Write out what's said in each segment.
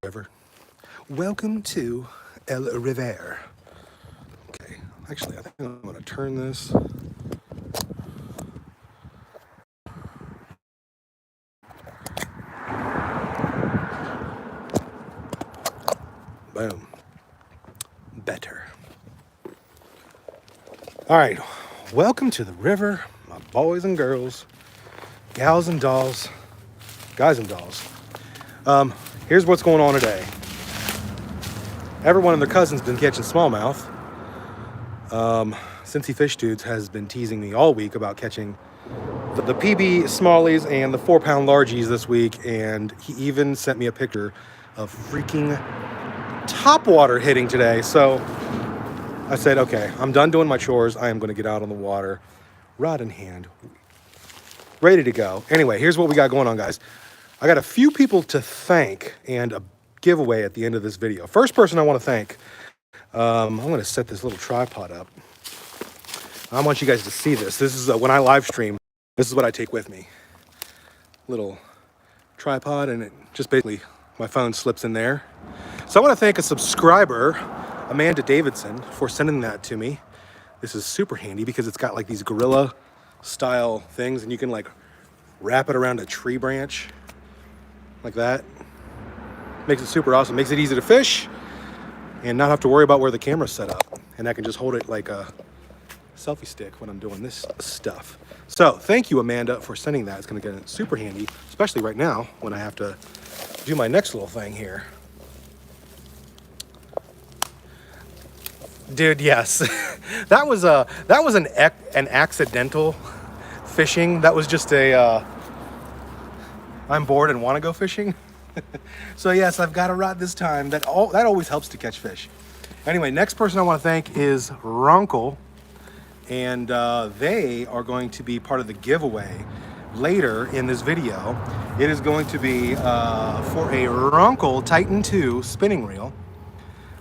River. Welcome to El River. Okay, actually, I think I'm going to turn this. Boom. Better. All right, welcome to the river, my boys and girls, gals and dolls, guys and dolls. Here's what's going on today. Everyone and their cousin's been catching smallmouth. Cincy Fish Dudes has been teasing me all week about catching the PB smallies and the 4-pound largies this week, and he even sent me a picture of freaking topwater hitting today. So I said, okay, I'm done doing my chores. I am going to get out on the water, rod in hand, ready to go. Anyway, here's what we got going on, guys. I got a few people to thank and a giveaway at the end of this video. First person I want to thank, I'm going to set this little tripod up. I want you guys to see this. This is when I live stream, this is what I take with me. Little tripod, and it just basically, my phone slips in there. So I want to thank a subscriber, Amanda Davidson, for sending that to me. This is super handy because it's got like these gorilla style things, and you can like wrap it around a tree branch like that. Makes it super awesome. Makes it easy to fish and not have to worry about where the camera's set up. And I can just hold it like a selfie stick when I'm doing this stuff. So thank you, Amanda, for sending that. It's going to get super handy, especially right now when I have to do my next little thing here. Dude, yes. that was an accidental fishing. That was just a I'm bored and want to go fishing. So yes, I've got a rod this time. That always helps to catch fish. Anyway, next person I want to thank is Ronkel, and they are going to be part of the giveaway later in this video. It is going to be for a Ronkel Titan 2 spinning reel.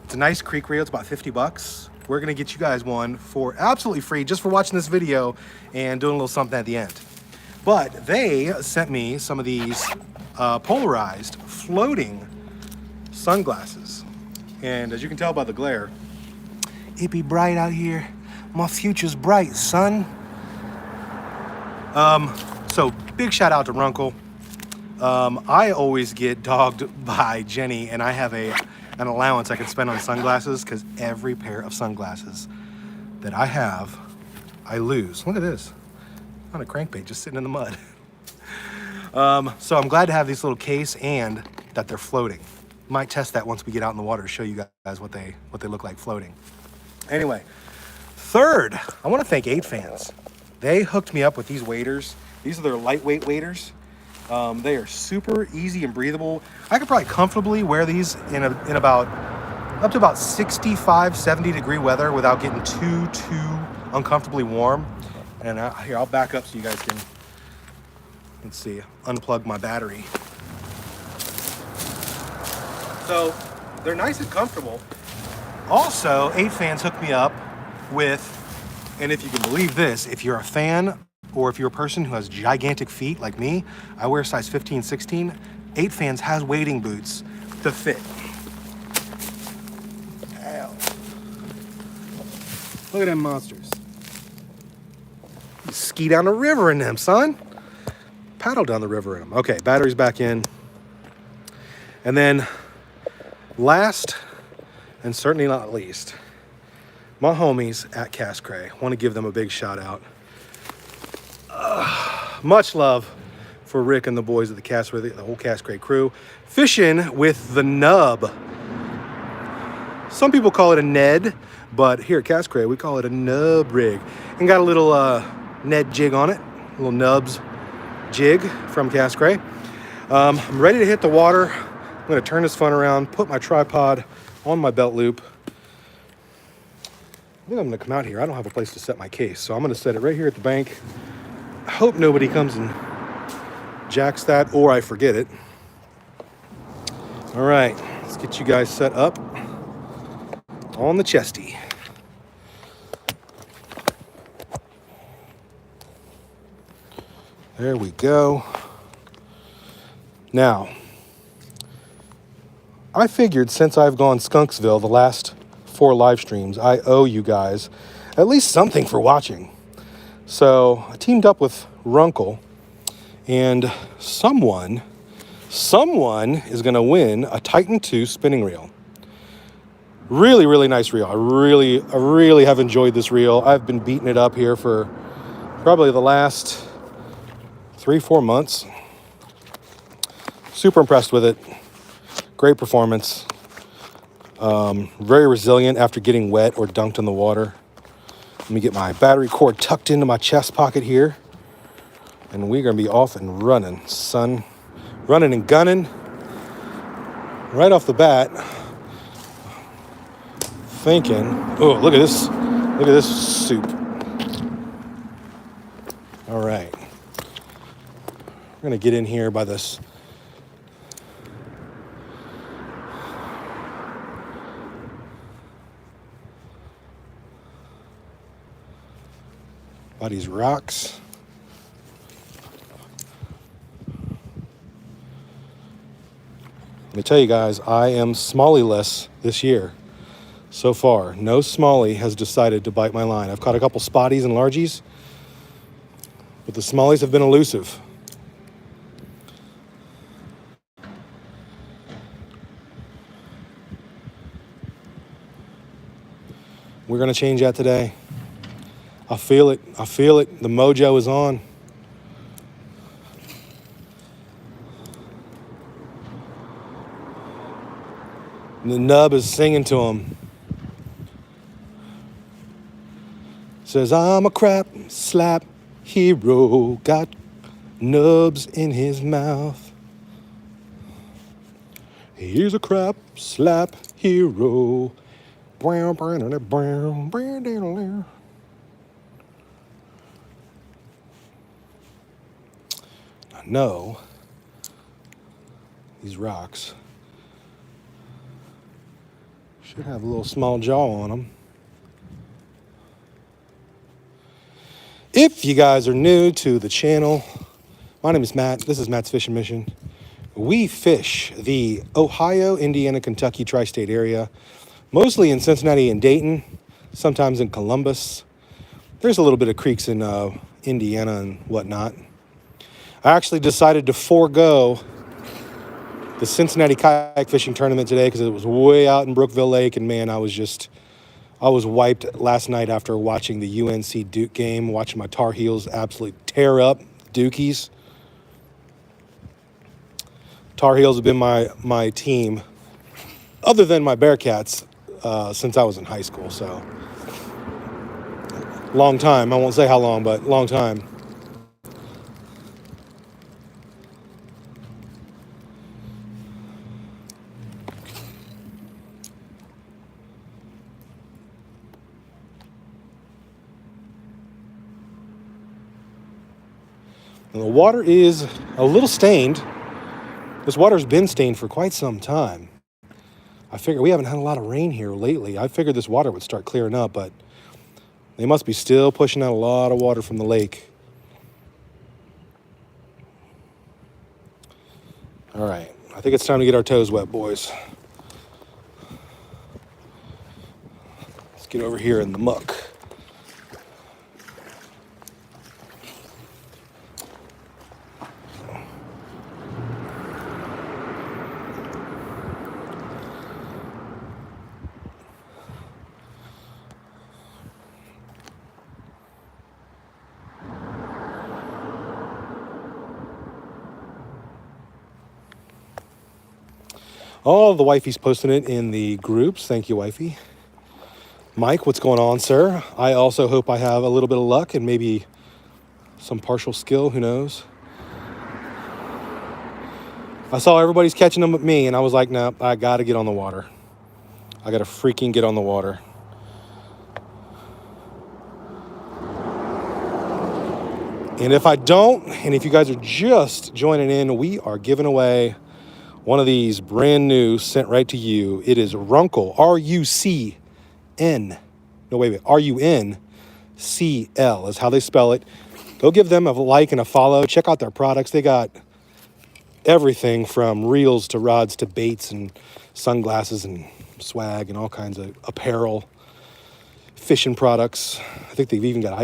It's a nice creek reel. It's about 50 bucks. We're going to get you guys one for absolutely free just for watching this video and doing a little something at the end. But they sent me some of these polarized floating sunglasses. And as you can tell by the glare, it be bright out here. My future's bright, son. So big shout out to Runkle. I always get dogged by Jenny, and I have an allowance I can spend on sunglasses because every pair of sunglasses that I have, I lose. Look at this. On a crankbait just sitting in the mud. So I'm glad to have this little case and that they're floating. Might test that once we get out in the water to show you guys what they look like floating. Anyway, third, I want to thank 8Fans. They hooked me up with these waders. These are their lightweight waders. They are super easy and breathable. I could probably comfortably wear these in about up to about 65, 70 degree weather without getting too uncomfortably warm. And here, I'll back up so you guys can, let's see, unplug my battery. So they're nice and comfortable. Also, 8Fans hooked me up with, and if you can believe this, if you're a fan or if you're a person who has gigantic feet like me, I wear size 15, 16, 8Fans has wading boots to fit. Ow. Look at them monsters. You ski down the river in them, son. Paddle down the river in them. Okay, battery's back in. And then last and certainly not least, my homies at Cass Cray. Want to give them a big shout out. Much love for Rick and the boys at the whole Cass Cray crew. Fishing with the nub. Some people call it a Ned, but here at Cass Cray, we call it a nub rig. And got a little Ned jig on it, a little nubs jig from Cass Cray. I'm ready to hit the water. I'm going to turn this phone around, put my tripod on my belt loop. I think I'm going to come out here. I don't have a place to set my case, so I'm going to set it right here at the bank. I hope nobody comes and jacks that, or I forget it. All right, let's get you guys set up on the chesty. There we go. Now, I figured since I've gone Skunksville the last 4 live streams, I owe you guys at least something for watching. So I teamed up with Runkle, and someone is going to win a Titan 2 spinning reel. Really, really nice reel. I really have enjoyed this reel. I've been beating it up here for probably the last 3-4 months. Super impressed with it. Great performance. Very resilient after getting wet or dunked in the water. Let me get my battery cord tucked into my chest pocket here. And we're going to be off and running, son. Running and gunning. Right off the bat. Thinking, oh, look at this. Look at this soup. All right. We're going to get in here by this. By these rocks. Let me tell you guys, I am smalley-less this year. So far, no smallie has decided to bite my line. I've caught a couple spotties and largies, but the smallies have been elusive. We're going to change that today. I feel it. I feel it. The mojo is on. And the nub is singing to him. Says, I'm a crap slap hero. Got nubs in his mouth. He's a crap slap hero. No, these rocks should have a little small jaw on them. If you guys are new to the channel, my name is Matt. This is Matt's Fishing Mission. We fish the Ohio, Indiana, Kentucky tri-state area, mostly in Cincinnati and Dayton, sometimes in Columbus. There's a little bit of creeks in Indiana and whatnot. I actually decided to forego the Cincinnati kayak fishing tournament today because it was way out in Brookville Lake, and man, I was wiped last night after watching the UNC Duke game, watching my Tar Heels absolutely tear up Dukies. Tar Heels have been my team, other than my Bearcats, since I was in high school, so long time. I won't say how long, but long time. And the water is a little stained. This water's been stained for quite some time. I figure we haven't had a lot of rain here lately. I figured this water would start clearing up, but they must be still pushing out a lot of water from the lake. All right, I think it's time to get our toes wet, boys. Let's get over here in the muck. Oh, the wifey's posting it in the groups. Thank you, wifey. Mike, what's going on, sir? I also hope I have a little bit of luck and maybe some partial skill. Who knows? I saw everybody's catching them but me, and I was like, no, I got to get on the water. I got to freaking get on the water. And if I don't, and if you guys are just joining in, we are giving away one of these brand new, sent right to you. It is Runkle, R-U-C-N. No, wait, R-U-N-C-L is how they spell it. Go give them a like and a follow. Check out their products. They got everything from reels to rods to baits and sunglasses and swag and all kinds of apparel, fishing products. I think they've even got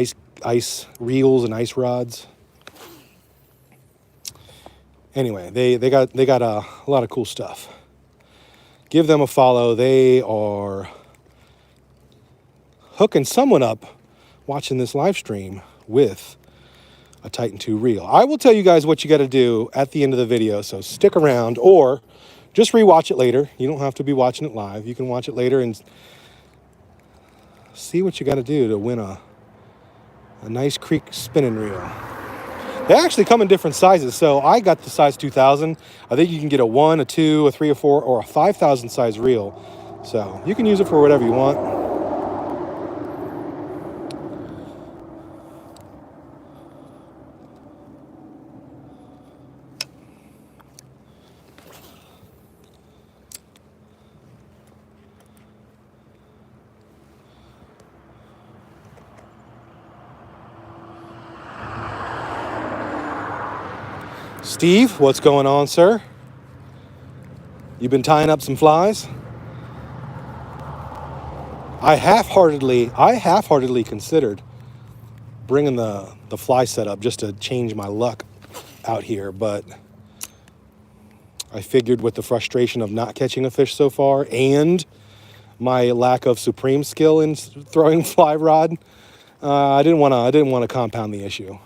ice reels and ice rods. Anyway, they got a lot of cool stuff. Give them a follow. They are hooking someone up watching this live stream with a Titan 2 reel. I will tell you guys what you got to do at the end of the video, so stick around or just rewatch it later. You don't have to be watching it live. You can watch it later and see what you got to do to win a nice creek spinning reel. They actually come in different sizes, so I got the size 2000. I think you can get a 1, a 2, a 3, a 4, or a 5000 size reel. So you can use it for whatever you want. Steve, what's going on, sir? You been tying up some flies? I half-heartedly considered bringing the fly setup just to change my luck out here, but I figured with the frustration of not catching a fish so far and my lack of supreme skill in throwing fly rod, I didn't want to compound the issue.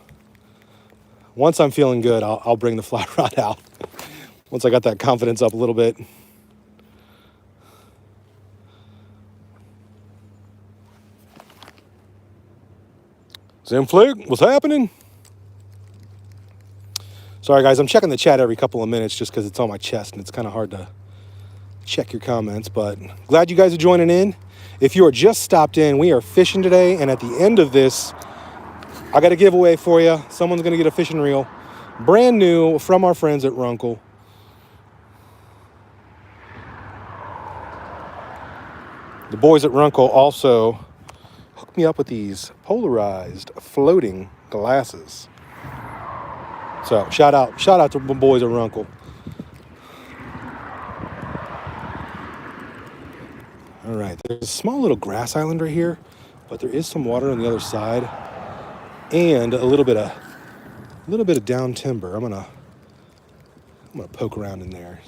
Once I'm feeling good, I'll bring the fly rod out. Once I got that confidence up a little bit. Zenflick, what's happening? Sorry guys, I'm checking the chat every couple of minutes just because it's on my chest and it's kind of hard to check your comments, but glad you guys are joining in. If you are just stopped in, we are fishing today, and at the end of this, I got a giveaway for you. Someone's going to get a fishing reel, brand new from our friends at Runkle. The boys at Runkle also hooked me up with these polarized floating glasses. So shout out to the boys at Runkle. All right, there's a small little grass island right here, but there is some water on the other side. And a little bit of down timber. I'm gonna poke around in there,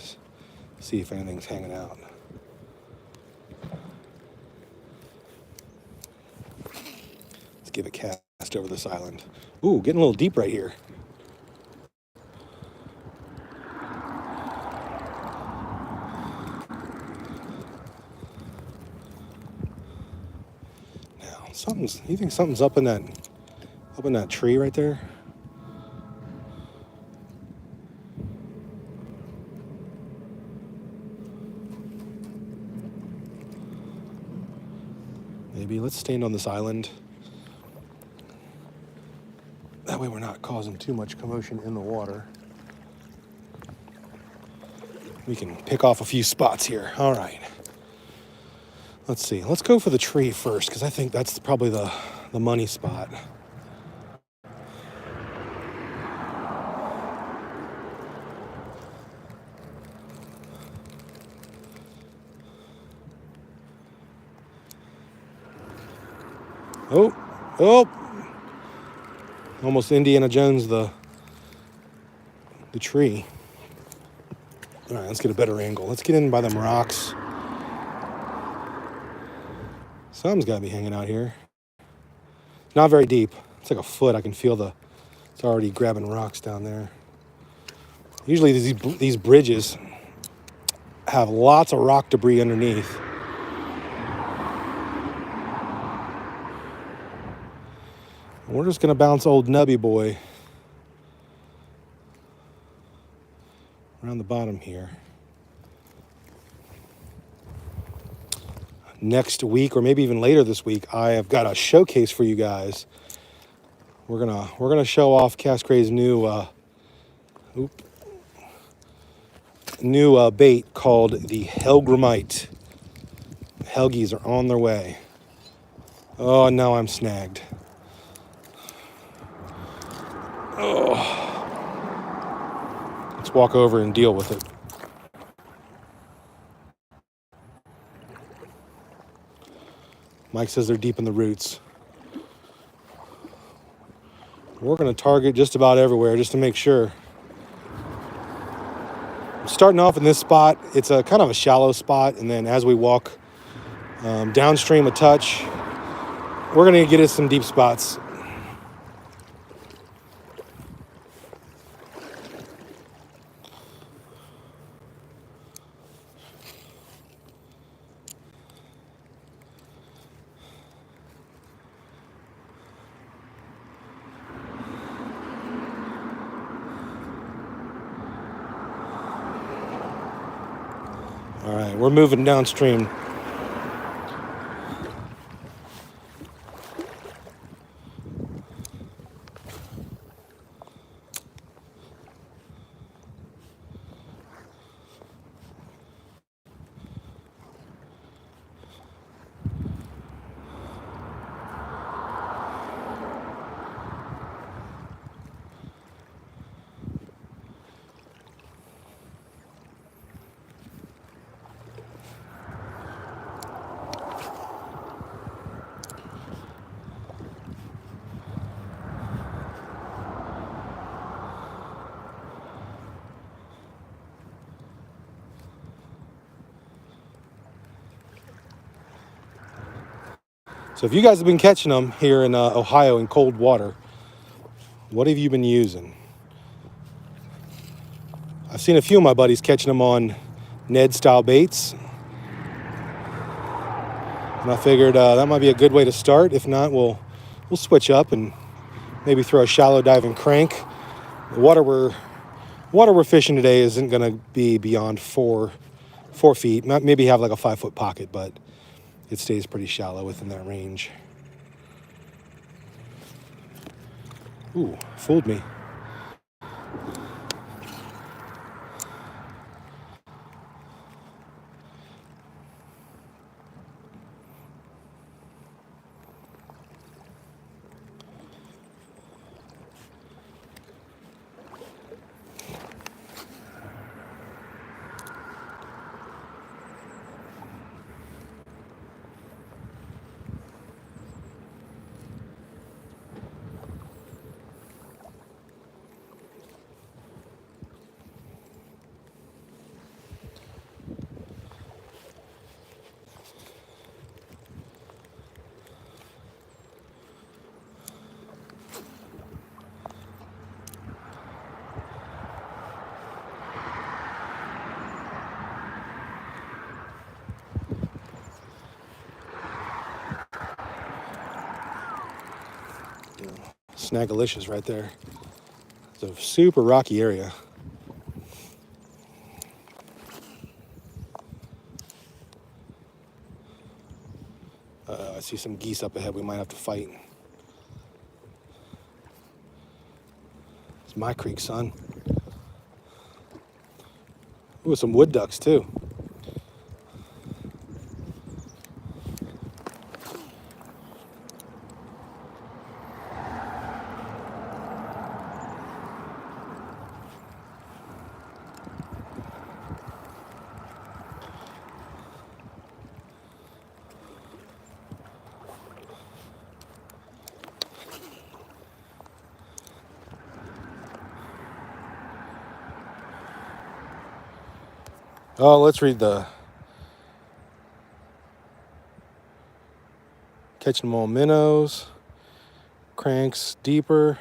see if anything's hanging out. Let's give a cast over this island. Ooh, getting a little deep right here. Now, you think something's up in that tree right there? Maybe let's stand on this island. That way we're not causing too much commotion in the water. We can pick off a few spots here. All right. Let's see. Let's go for the tree first, because I think that's probably the money spot. Oh, almost Indiana Jones the tree. All right, let's get a better angle. Let's get in by them rocks. Something's got to be hanging out here. Not very deep. It's like a foot. I can feel it's already grabbing rocks down there. Usually these bridges have lots of rock debris underneath. We're just going to bounce old Nubby Boy around the bottom here. Next week, or maybe even later this week, I have got a showcase for you guys. We're gonna show off Cast Cray's new bait called the Helgramite. Helgies are on their way. Oh, now I'm snagged. Oh, Let's walk over and deal with it. Mike says they're deep in the roots. We're going to target just about everywhere just to make sure. I'm starting off in this spot. It's a kind of a shallow spot, and then as we walk downstream a touch, we're going to get at some deep spots. All right, we're moving downstream. So if you guys have been catching them here in Ohio in cold water, what have you been using? I've seen a few of my buddies catching them on Ned-style baits. And I figured that might be a good way to start. If not, we'll switch up and maybe throw a shallow diving crank. The water we're fishing today isn't going to be beyond 4 feet. Maybe have like a 5-foot pocket, but it stays pretty shallow within that range. Ooh, fooled me. Snagalicious right there. It's a super rocky area. I see some geese up ahead we might have to fight. It's my creek, son. Ooh, some wood ducks too. Oh, let's read the catching them on minnows, cranks deeper.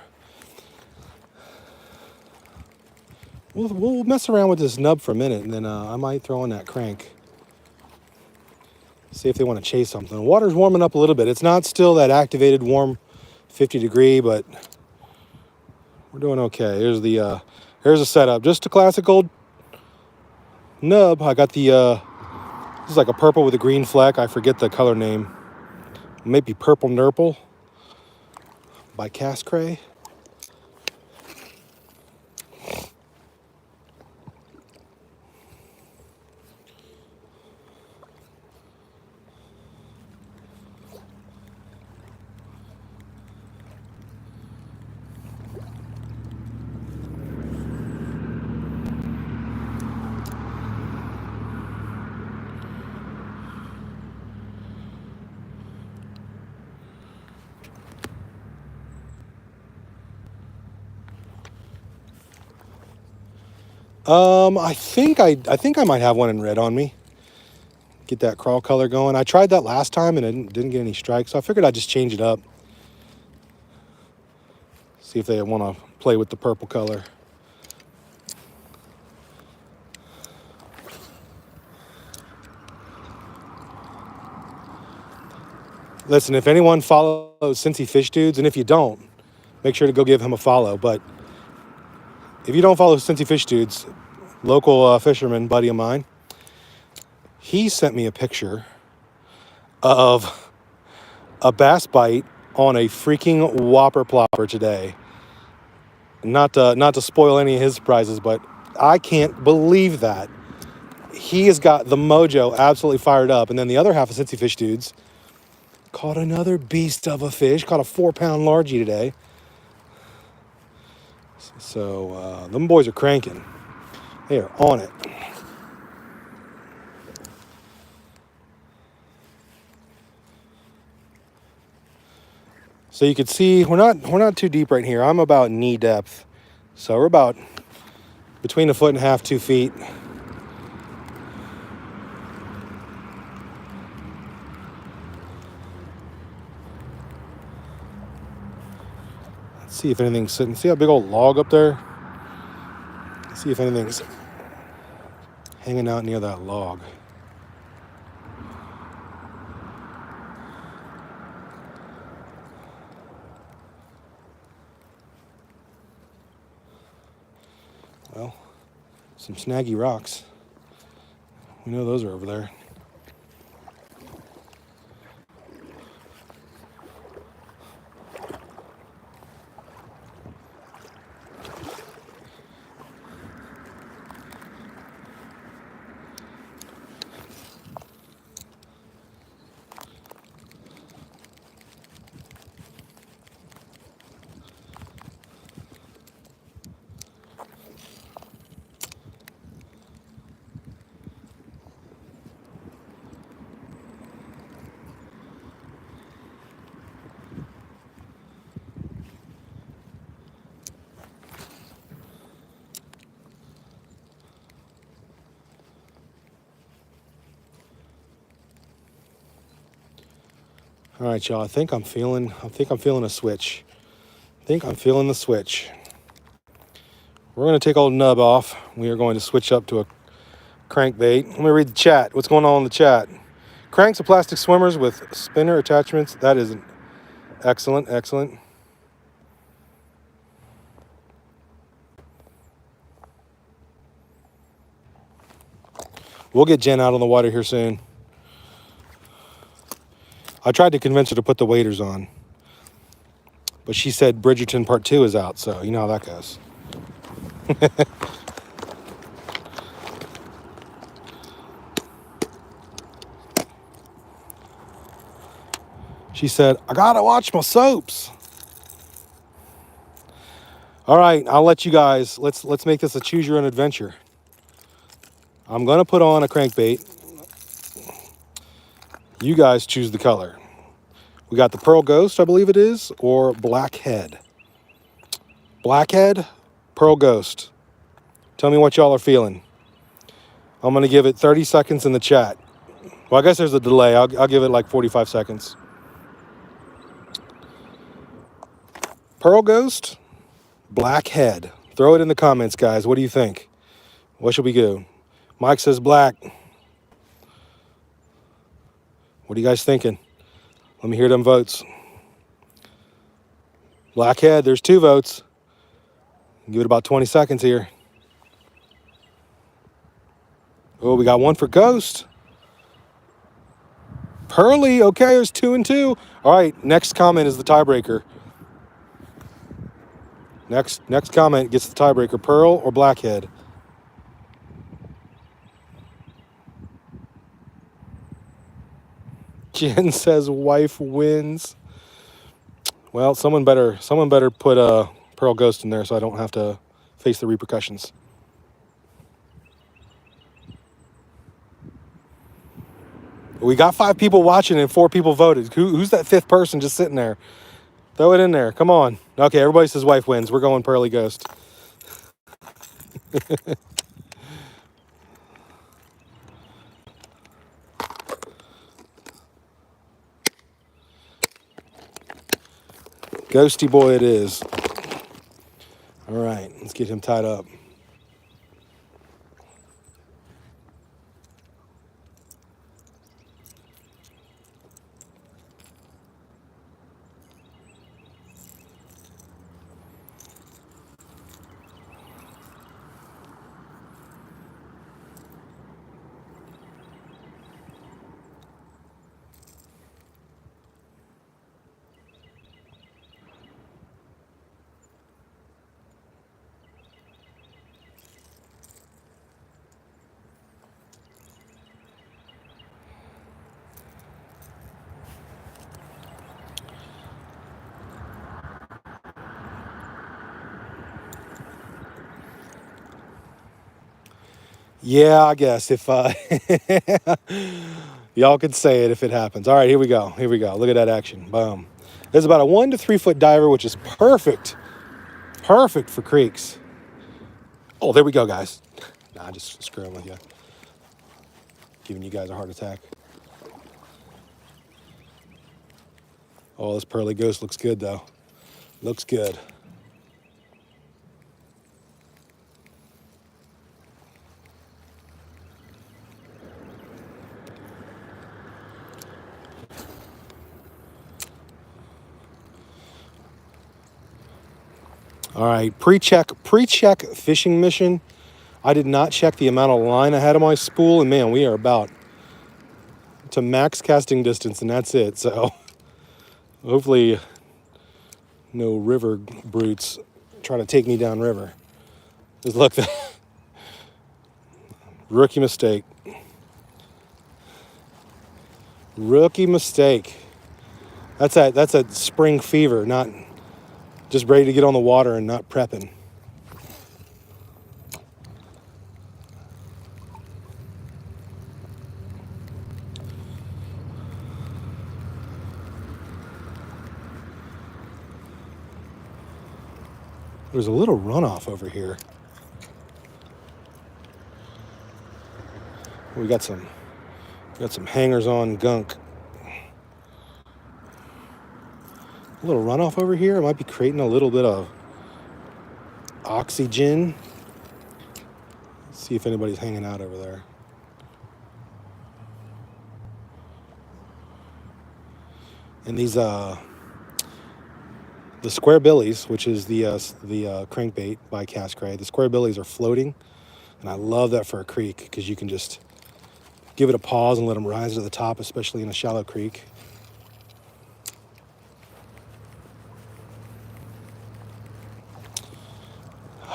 We'll mess around with this nub for a minute, and then I might throw in that crank. See if they want to chase something. The water's warming up a little bit. It's not still that activated warm 50 degree, but we're doing okay. Here's the setup. Just a classic old nub. I got the this is like a purple with a green fleck. I forget the color name. Maybe Purple Nurple by Cast Cray. I think I might have one in red on me. Get that crawl color going. I tried that last time and I didn't get any strikes, so I figured I'd just change it up. See if they want to play with the purple color. Listen, if anyone follows Cincy Fish Dudes, and if you don't, make sure to go give him a follow. But if you don't follow Cincy Fish Dudes, local fisherman buddy of mine, he sent me a picture of a bass bite on a freaking whopper plopper today. Not to spoil any of his surprises, but I can't believe that. He has got the mojo absolutely fired up. And then the other half of Cincy Fish Dudes caught another beast of a fish, caught a 4-pound largie today. So them boys are cranking. They are on it. So you can see we're not too deep right here. I'm about knee depth. So we're about between 1.5 feet, 2 feet. Let's see if anything's sitting. See that big old log up there? Let's see if anything's hanging out near that log. Well, some snaggy rocks. We know those are over there. All right, y'all. I think I'm feeling a switch. I think I'm feeling the switch. We're going to take old Nub off. We are going to switch up to a crankbait. Let me read the chat. What's going on in the chat? Cranks are plastic swimmers with spinner attachments. That is excellent, excellent. We'll get Jen out on the water here soon. I tried to convince her to put the waders on, but she said Bridgerton Part 2 is out, so you know how that goes. She said, I gotta watch my soaps. All right, I'll let you guys, let's make this a choose your own adventure. I'm gonna put on a crankbait. You guys choose the color. We got the Pearl Ghost, I believe it is, or Blackhead. Blackhead, Pearl Ghost. Tell me what y'all are feeling. I'm going to give it 30 seconds in the chat. Well, I guess there's a delay. I'll give it like 45 seconds. Pearl Ghost, Blackhead. Throw it in the comments, guys. What do you think? What should we do? Mike says black. What are you guys thinking? Let me hear them votes. Blackhead, there's 2 votes. Give it about 20 seconds here. Oh, we got 1 for Ghost. Pearly, okay, there's 2 and 2. All right, next comment is the tiebreaker. Next comment gets the tiebreaker. Pearl or Blackhead? Jen says wife wins. Well, someone better put a Pearl Ghost in there so I don't have to face the repercussions. We got 5 people watching and 4 people voted. Who's that 5th person just sitting there? Throw it in there. Come on. Okay, everybody says wife wins. We're going Pearly Ghost. Ghosty boy it is. All right, let's get him tied up. Yeah, I guess if y'all could say it if it happens. All right, here we go. Here we go. Look at that action. Boom. There's about a 1 to 3 foot diver, which is perfect. Perfect for creeks. Oh, there we go, guys. Nah, just screwing with you. Giving you guys a heart attack. Oh, this pearly ghost looks good, though. Looks good. All right, pre-check fishing mission. I did not check the amount of line I had on my spool, and man, we are about to max casting distance, and that's it. So hopefully no river brutes trying to take me down river. Just look, rookie mistake. Rookie mistake. That's a spring fever, not just ready to get on the water and not prepping. There's a little runoff over here. We got some hangers on gunk. A little runoff over here. It might be creating a little bit of oxygen. Let's see if anybody's hanging out over there. And these the square billies, which is the crankbait by Cast Cray, the square billies are floating, and I love that for a creek because you can just give it a pause and let them rise to the top, especially in a shallow creek.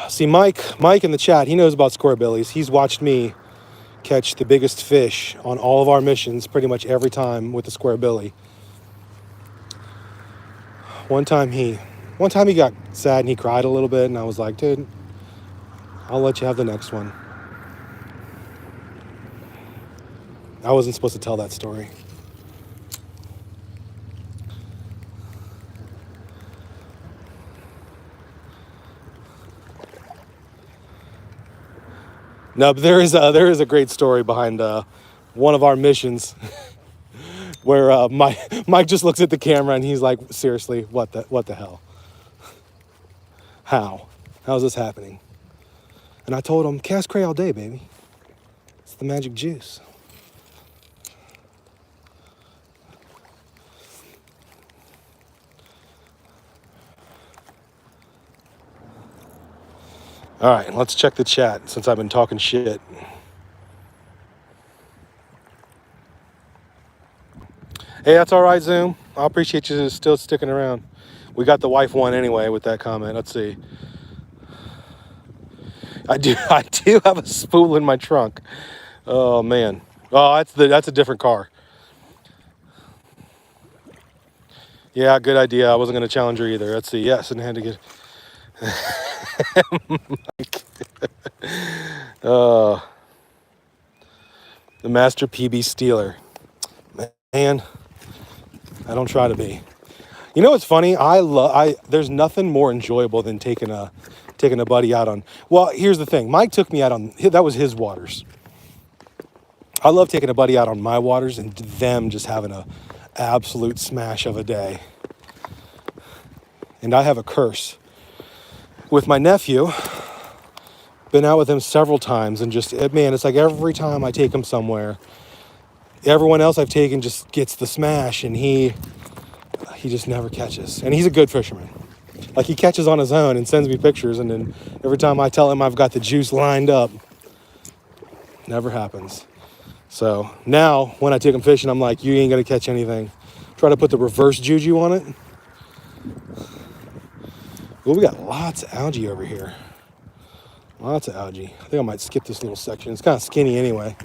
See, Mike in the chat, he knows about square billies. He's watched me catch the biggest fish on all of our missions pretty much every time with the square billy. One time he got sad and he cried a little bit, and I was like, dude, I'll let you have the next one. I wasn't supposed to tell that story. No, but there is a great story behind one of our missions where Mike just looks at the camera and he's like, seriously, what the hell? How's this happening? And I told him, Cast Cray all day, baby. It's the magic juice. All right, let's check the chat since I've been talking shit. Hey, that's all right, Zoom. I appreciate you still sticking around. We got the wife one anyway with that comment. Let's see. I do have a spool in my trunk. Oh man. Oh, that's a different car. Yeah, good idea. I wasn't gonna challenge her either. Let's see. Yes, and had to get. The master PB stealer. Man, I don't try to be. You know what's funny? There's nothing more enjoyable than taking a buddy out on. Well, here's the thing. Mike took me out on, that was his waters. I love taking a buddy out on my waters and them just having a absolute smash of a day. And I have a curse. With my nephew, been out with him several times, and just, man, it's like every time I take him somewhere, everyone else I've taken just gets the smash, and he just never catches. And he's a good fisherman. Like, he catches on his own and sends me pictures, and then every time I tell him I've got the juice lined up, never happens. So now when I take him fishing, I'm like, you ain't gonna catch anything. Try to put the reverse juju on it. Well, we got lots of algae over here. Lots of algae. I think I might skip this little section. It's kind of skinny anyway.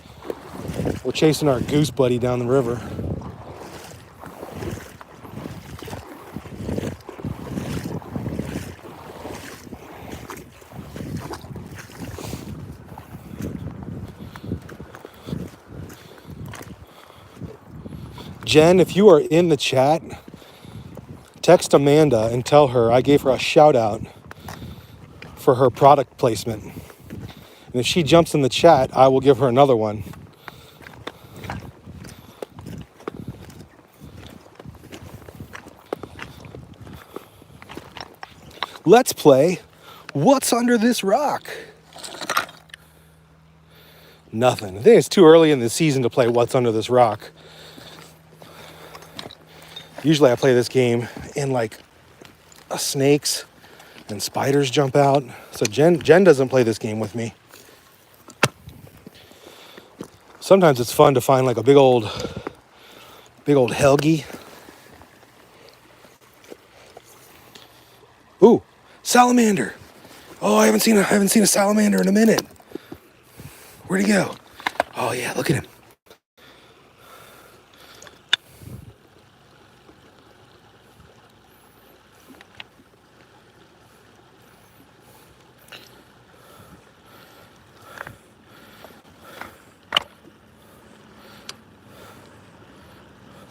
We're chasing our goose buddy down the river. Jen, if you are in the chat, text Amanda and tell her I gave her a shout out for her product placement. And if she jumps in the chat, I will give her another one. Let's play What's Under This Rock? Nothing. I think it's too early in the season to play What's Under This Rock. Usually I play this game in like snakes and spiders jump out. So Jen doesn't play this game with me. Sometimes it's fun to find like a big old helgie. Ooh, salamander. Oh, I haven't seen a salamander in a minute. Where'd he go? Oh yeah, look at him.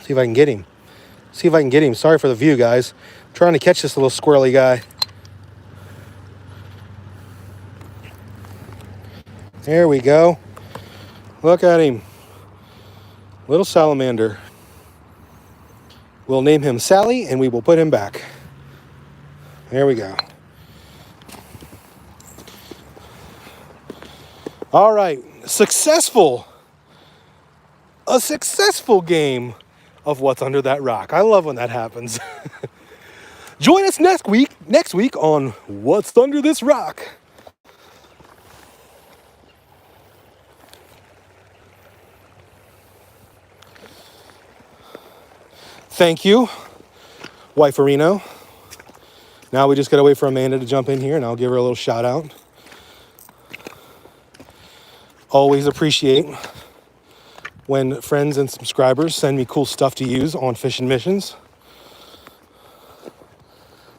See if I can get him. Sorry for the view, guys. I'm trying to catch this little squirrely guy. There we go. Look at him. Little salamander. We'll name him Sally, and we will put him back. There we go. All right. A successful game of What's Under That Rock. I love when that happens. Join us next week on What's Under This Rock. Thank you, Wiferino. Now we just gotta wait for Amanda to jump in here, and I'll give her a little shout out. Always appreciate when friends and subscribers send me cool stuff to use on fishing missions.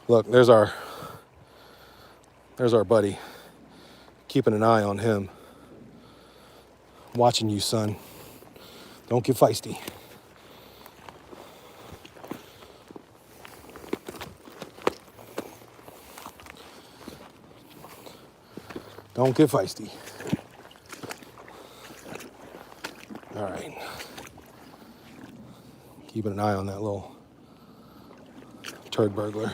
Look, there's our buddy. Keeping an eye on him. Watching you, son. Don't get feisty. Don't get feisty. All right. Keeping an eye on that little turd burglar.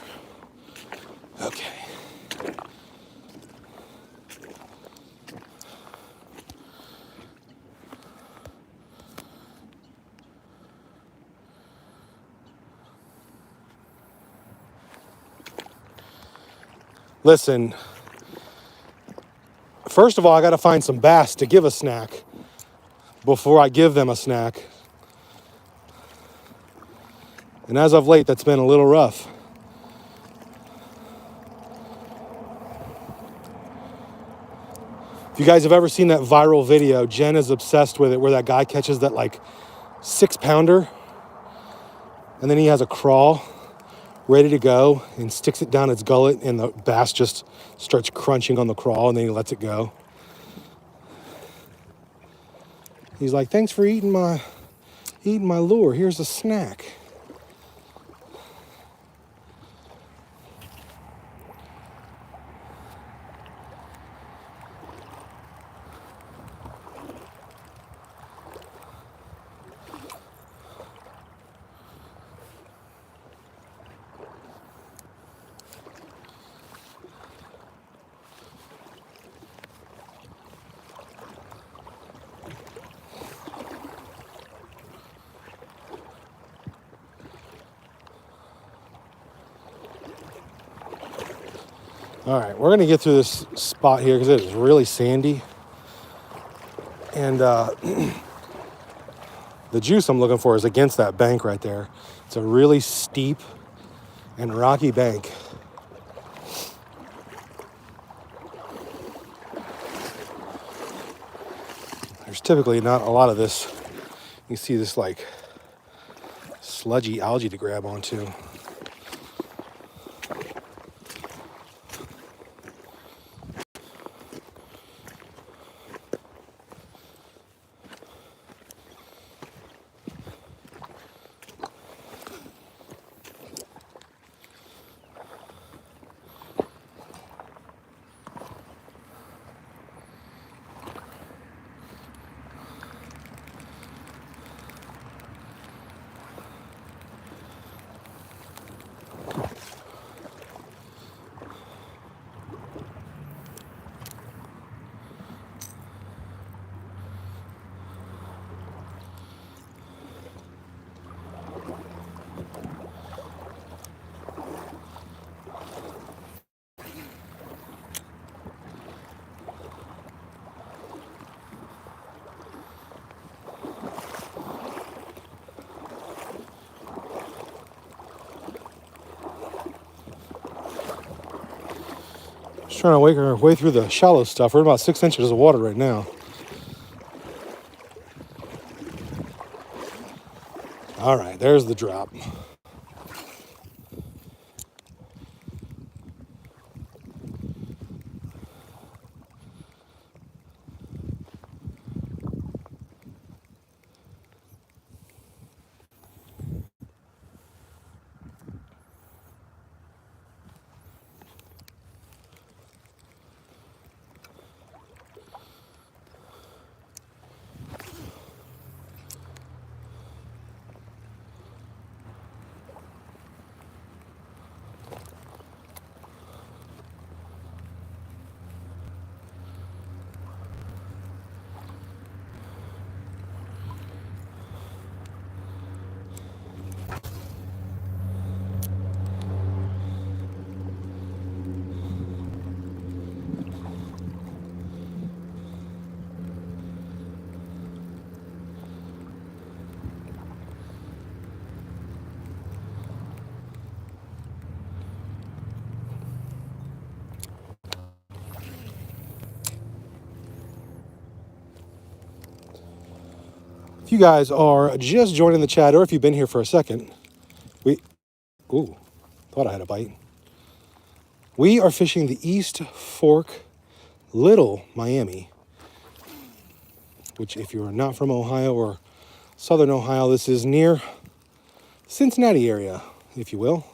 Okay. Listen, first of all, I got to find some bass to give a snack before I give them a snack. And as of late, that's been a little rough. If you guys have ever seen that viral video, Jen is obsessed with it, where that guy catches that like 6-pounder, and then he has a crawl ready to go and sticks it down its gullet, and the bass just starts crunching on the crawl, and then he lets it go. He's like, thanks for eating my lure. Here's a snack. All right, we're gonna get through this spot here because it is really sandy. And the juice I'm looking for is against that bank right there. It's a really steep and rocky bank. There's typically not a lot of this. You see this like sludgy algae to grab onto. Just trying to work our way through the shallow stuff. We're at about 6 inches of water right now. All right, there's the drop. If you guys are just joining the chat, or if you've been here for a second, thought I had a bite. We are fishing the East Fork, Little Miami, which if you're not from Ohio or Southern Ohio, this is near Cincinnati area, if you will.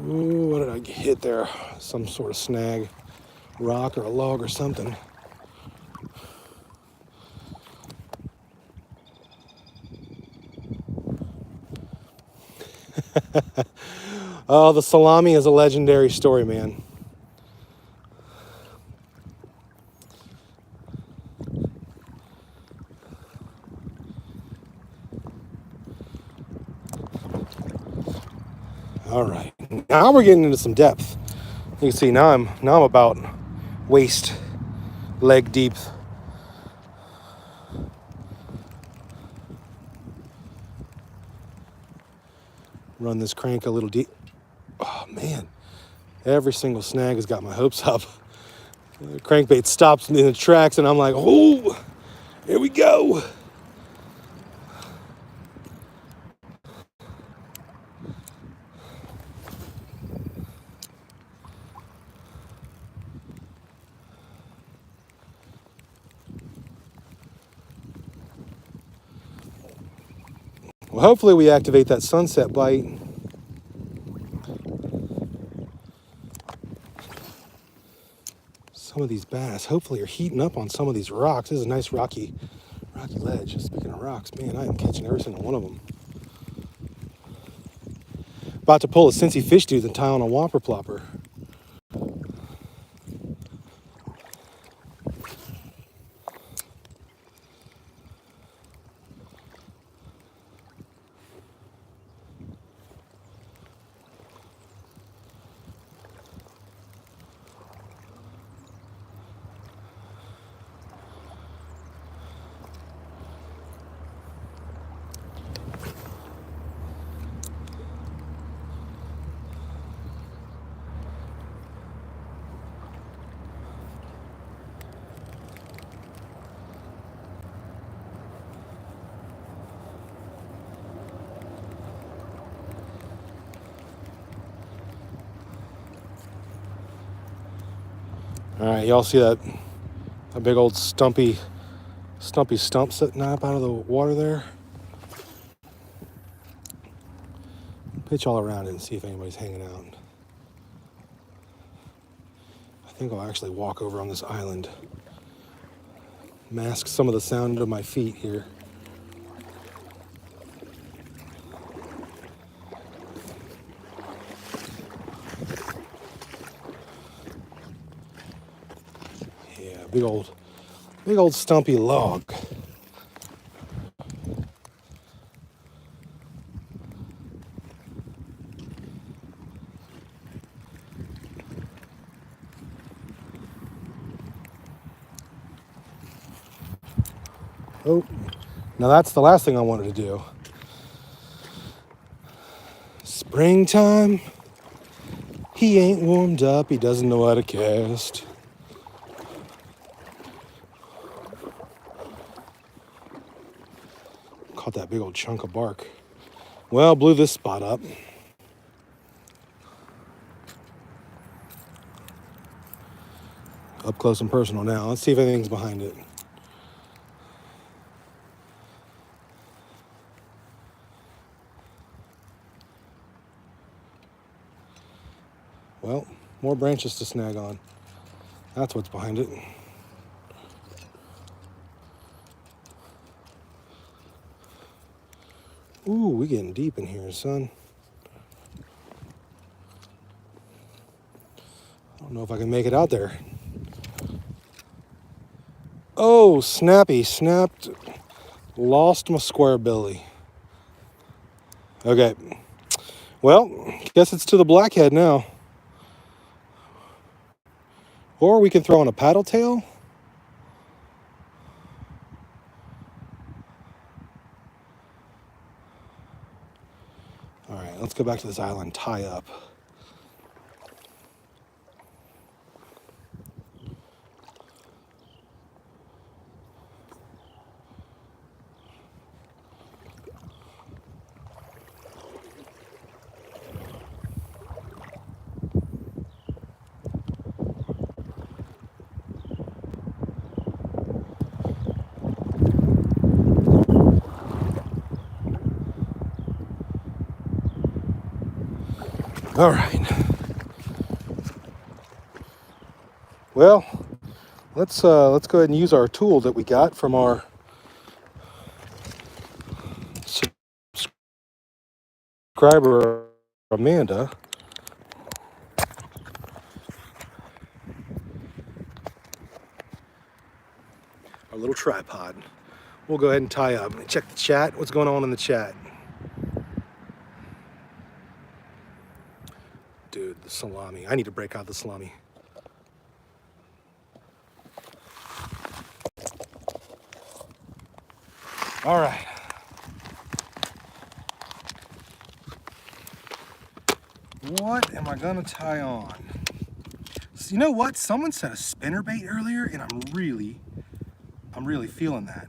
Ooh, what did I hit there? Some sort of snag, rock or a log or something. Oh, the salami is a legendary story, man. All right, now we're getting into some depth. You can see now I'm about waist, leg deep. Run this crank a little deep. Oh man, every single snag has got my hopes up. The crankbait stops me in the tracks, and I'm like, oh, here we go. Well, hopefully we activate that sunset bite. Some of these bass hopefully are heating up on some of these rocks. This is a nice rocky rocky ledge. Speaking of rocks, man, I am catching every single one of them. About to pull a Cincy fish tooth and tie on a whopper plopper. All right, y'all see that big old stumpy stump sitting up out of the water there? Pitch all around it and see if anybody's hanging out. I think I'll actually walk over on this island, mask some of the sound of my feet here. Yeah, big old stumpy log. Oh, now that's the last thing I wanted to do. Springtime, he ain't warmed up, he doesn't know how to cast. Caught that big old chunk of bark. Well, blew this spot up. Up close and personal now. Let's see if anything's behind it. Well, more branches to snag on. That's what's behind it. Ooh, we getting deep in here, son. I don't know if I can make it out there. Oh, snappy, snapped, lost my square belly. Okay, well, guess it's to the blackhead now. Or we can throw on a paddle tail. All right, let's go back to this island, tie up. All right. Well, let's go ahead and use our tool that we got from our subscriber Amanda. Our little tripod. We'll go ahead and tie up. Check the chat. What's going on in the chat? Dude, the salami. I need to break out the salami. All right. What am I gonna tie on? So you know what? Someone said a spinnerbait earlier, and I'm really feeling that.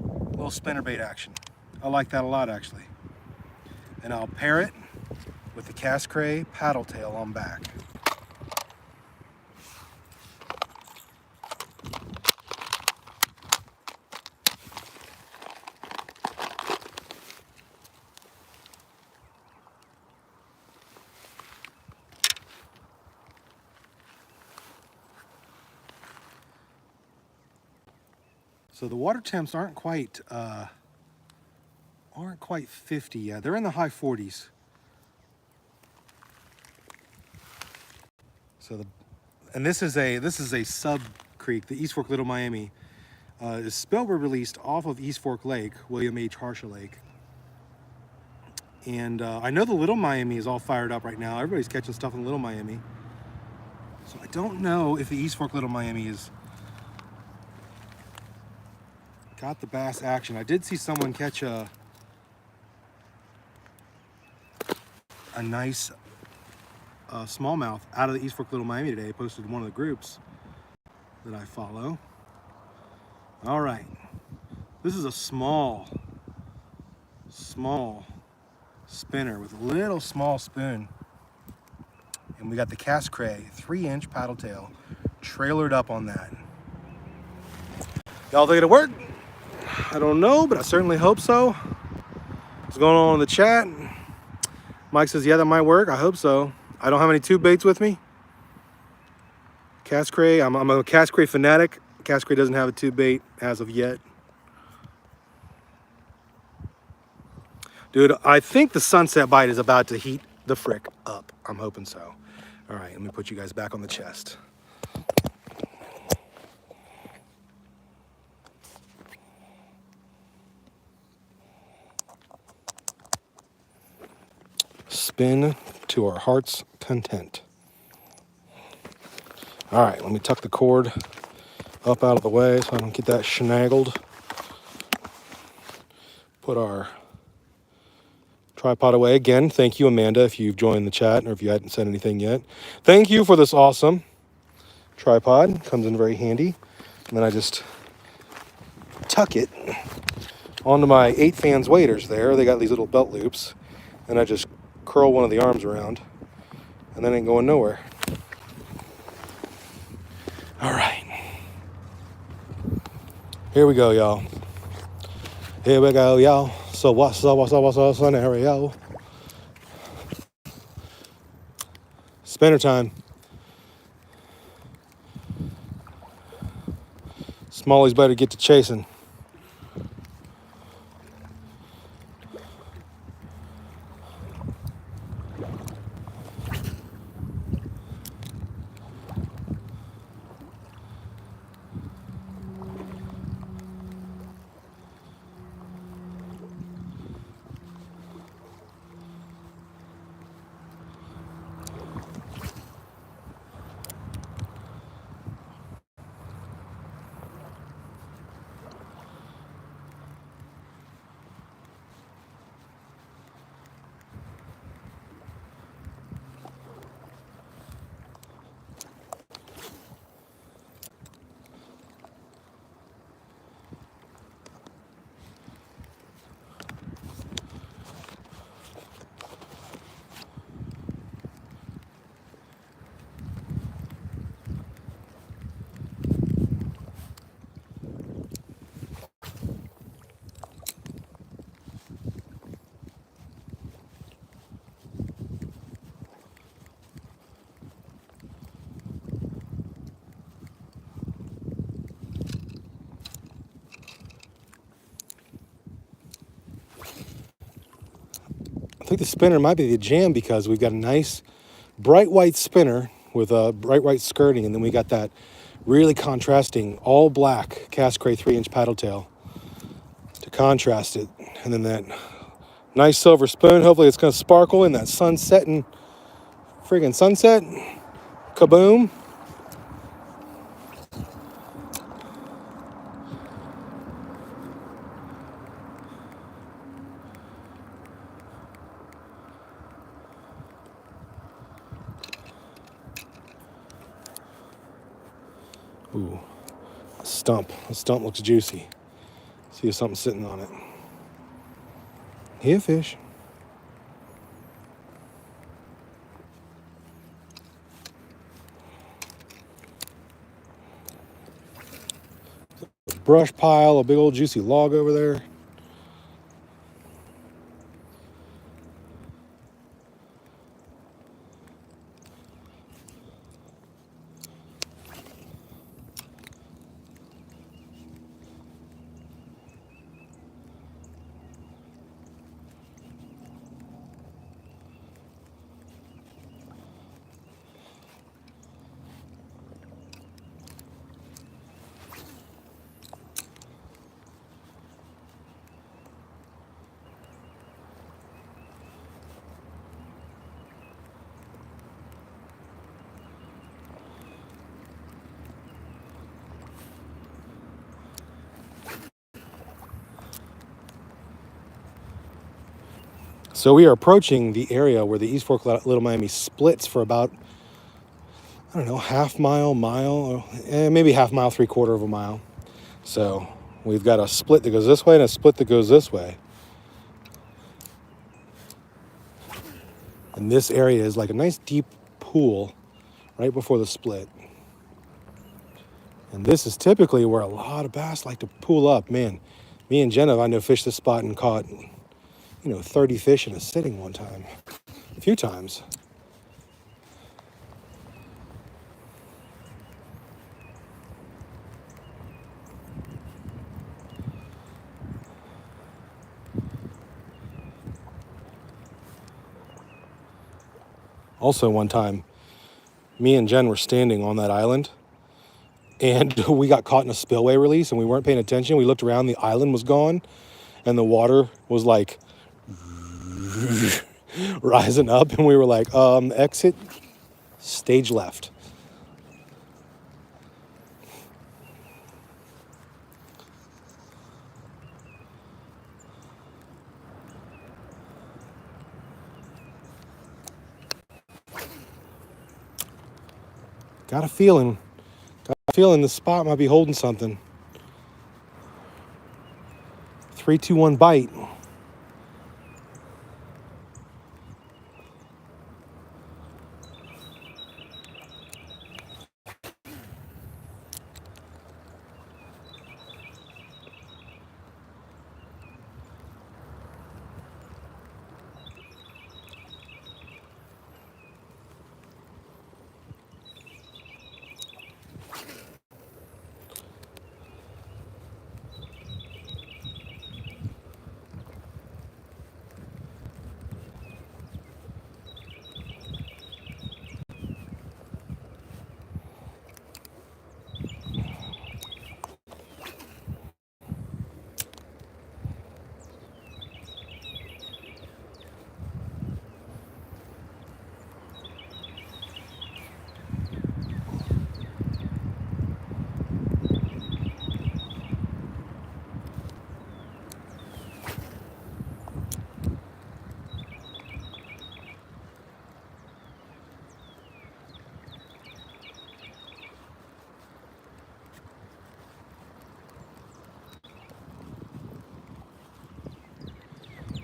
A little spinnerbait action. I like that a lot, actually. And I'll pair it with the Cast Cray paddle tail on back. So the water temps aren't quite 50 yet. They're in the high 40s. And this is a sub creek, the East Fork Little Miami. Is spillway released off of East Fork Lake, William H. Harsha Lake. And I know the Little Miami is all fired up right now. Everybody's catching stuff in Little Miami. So I don't know if the East Fork Little Miami is got the bass action. I did see someone catch a nice smallmouth out of the East Fork Little Miami today. I posted in one of the groups that I follow. All right, this is a small spinner with a little small spoon, and we got the Cast Cray 3-inch paddle tail trailered up on that. Y'all think it'll work? I don't know, but I certainly hope so. What's going on in the chat? Mike says, yeah, that might work. I hope so. I don't have any tube baits with me. Cast Cray, I'm a Cast Cray fanatic. Cast Cray doesn't have a tube bait as of yet. Dude, I think the sunset bite is about to heat the frick up. I'm hoping so. All right, let me put you guys back on the chest. Spin to our heart's content. All right, let me tuck the cord up out of the way so I don't get that snaggled. Put our tripod away. Again, thank you, Amanda, if you've joined the chat or if you hadn't said anything yet. Thank you for this awesome tripod. Comes in very handy. And then I just tuck it onto my 8 fans waders there. They got these little belt loops. And I just curl one of the arms around. And then ain't going nowhere. All right. Here we go, y'all. Here we go, y'all. So what's up, scenario? Spinner time. Smalley's better get to chasing. I think the spinner might be the jam because we've got a nice bright white spinner with a bright white skirting, and then we got that really contrasting all black Cast Cray 3-inch paddle tail to contrast it, and then that nice silver spoon. Hopefully it's going to sparkle in that sunsetting friggin' sunset. Kaboom. Ooh, a stump. A stump looks juicy. See if something's sitting on it. Here, fish. Brush pile, a big old juicy log over there. So we are approaching the area where the East Fork Little Miami splits for about, I don't know, half mile, maybe half mile, 3/4 of a mile. So we've got a split that goes this way and a split that goes this way. And this area is like a nice deep pool right before the split. And this is typically where a lot of bass like to pool up. Man, me and Jenna, I know, fished this spot and caught, 30 fish in a sitting one time. A few times. Also, one time, me and Jen were standing on that island, and we got caught in a spillway release, and we weren't paying attention. We looked around, the island was gone, and the water was like rising up, and we were like, exit, stage left. Got a feeling the spot might be holding something. 3, 2, 1 bite.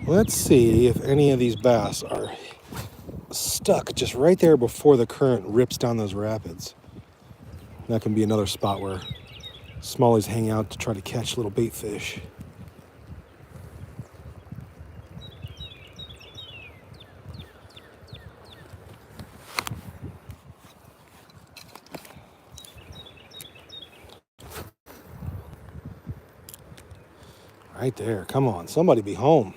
Let's see if any of these bass are stuck just right there before the current rips down those rapids. That can be another spot where smallies hang out to try to catch little bait fish. Right there. Come on, somebody be home.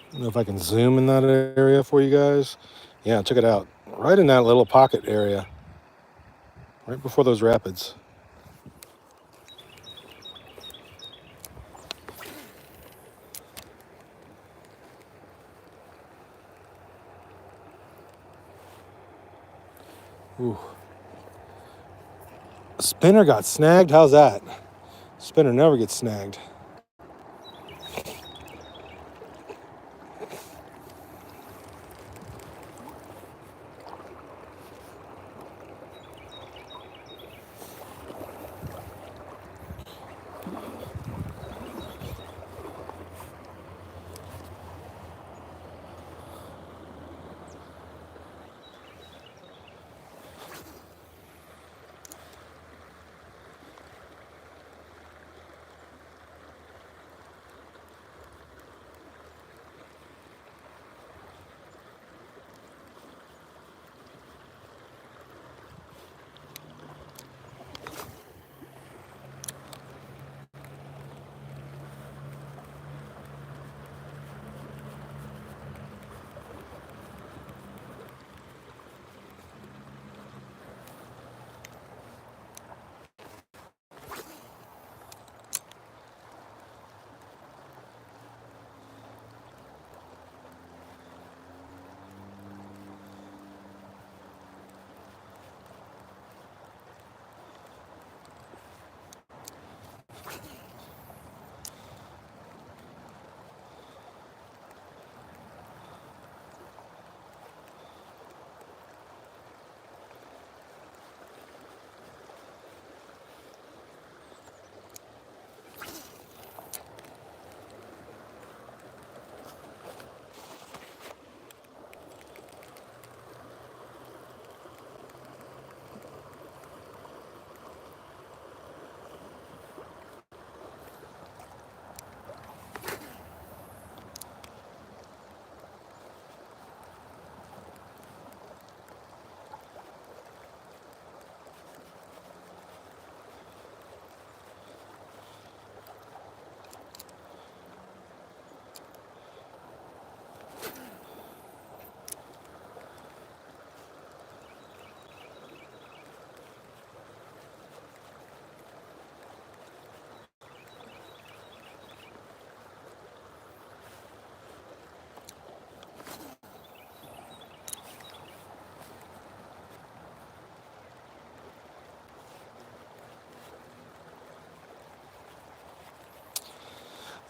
I don't know if I can zoom in that area for you guys. Yeah, check it out. Right in that little pocket area. Right before those rapids. Ooh. A spinner got snagged? How's that? Spinner never gets snagged.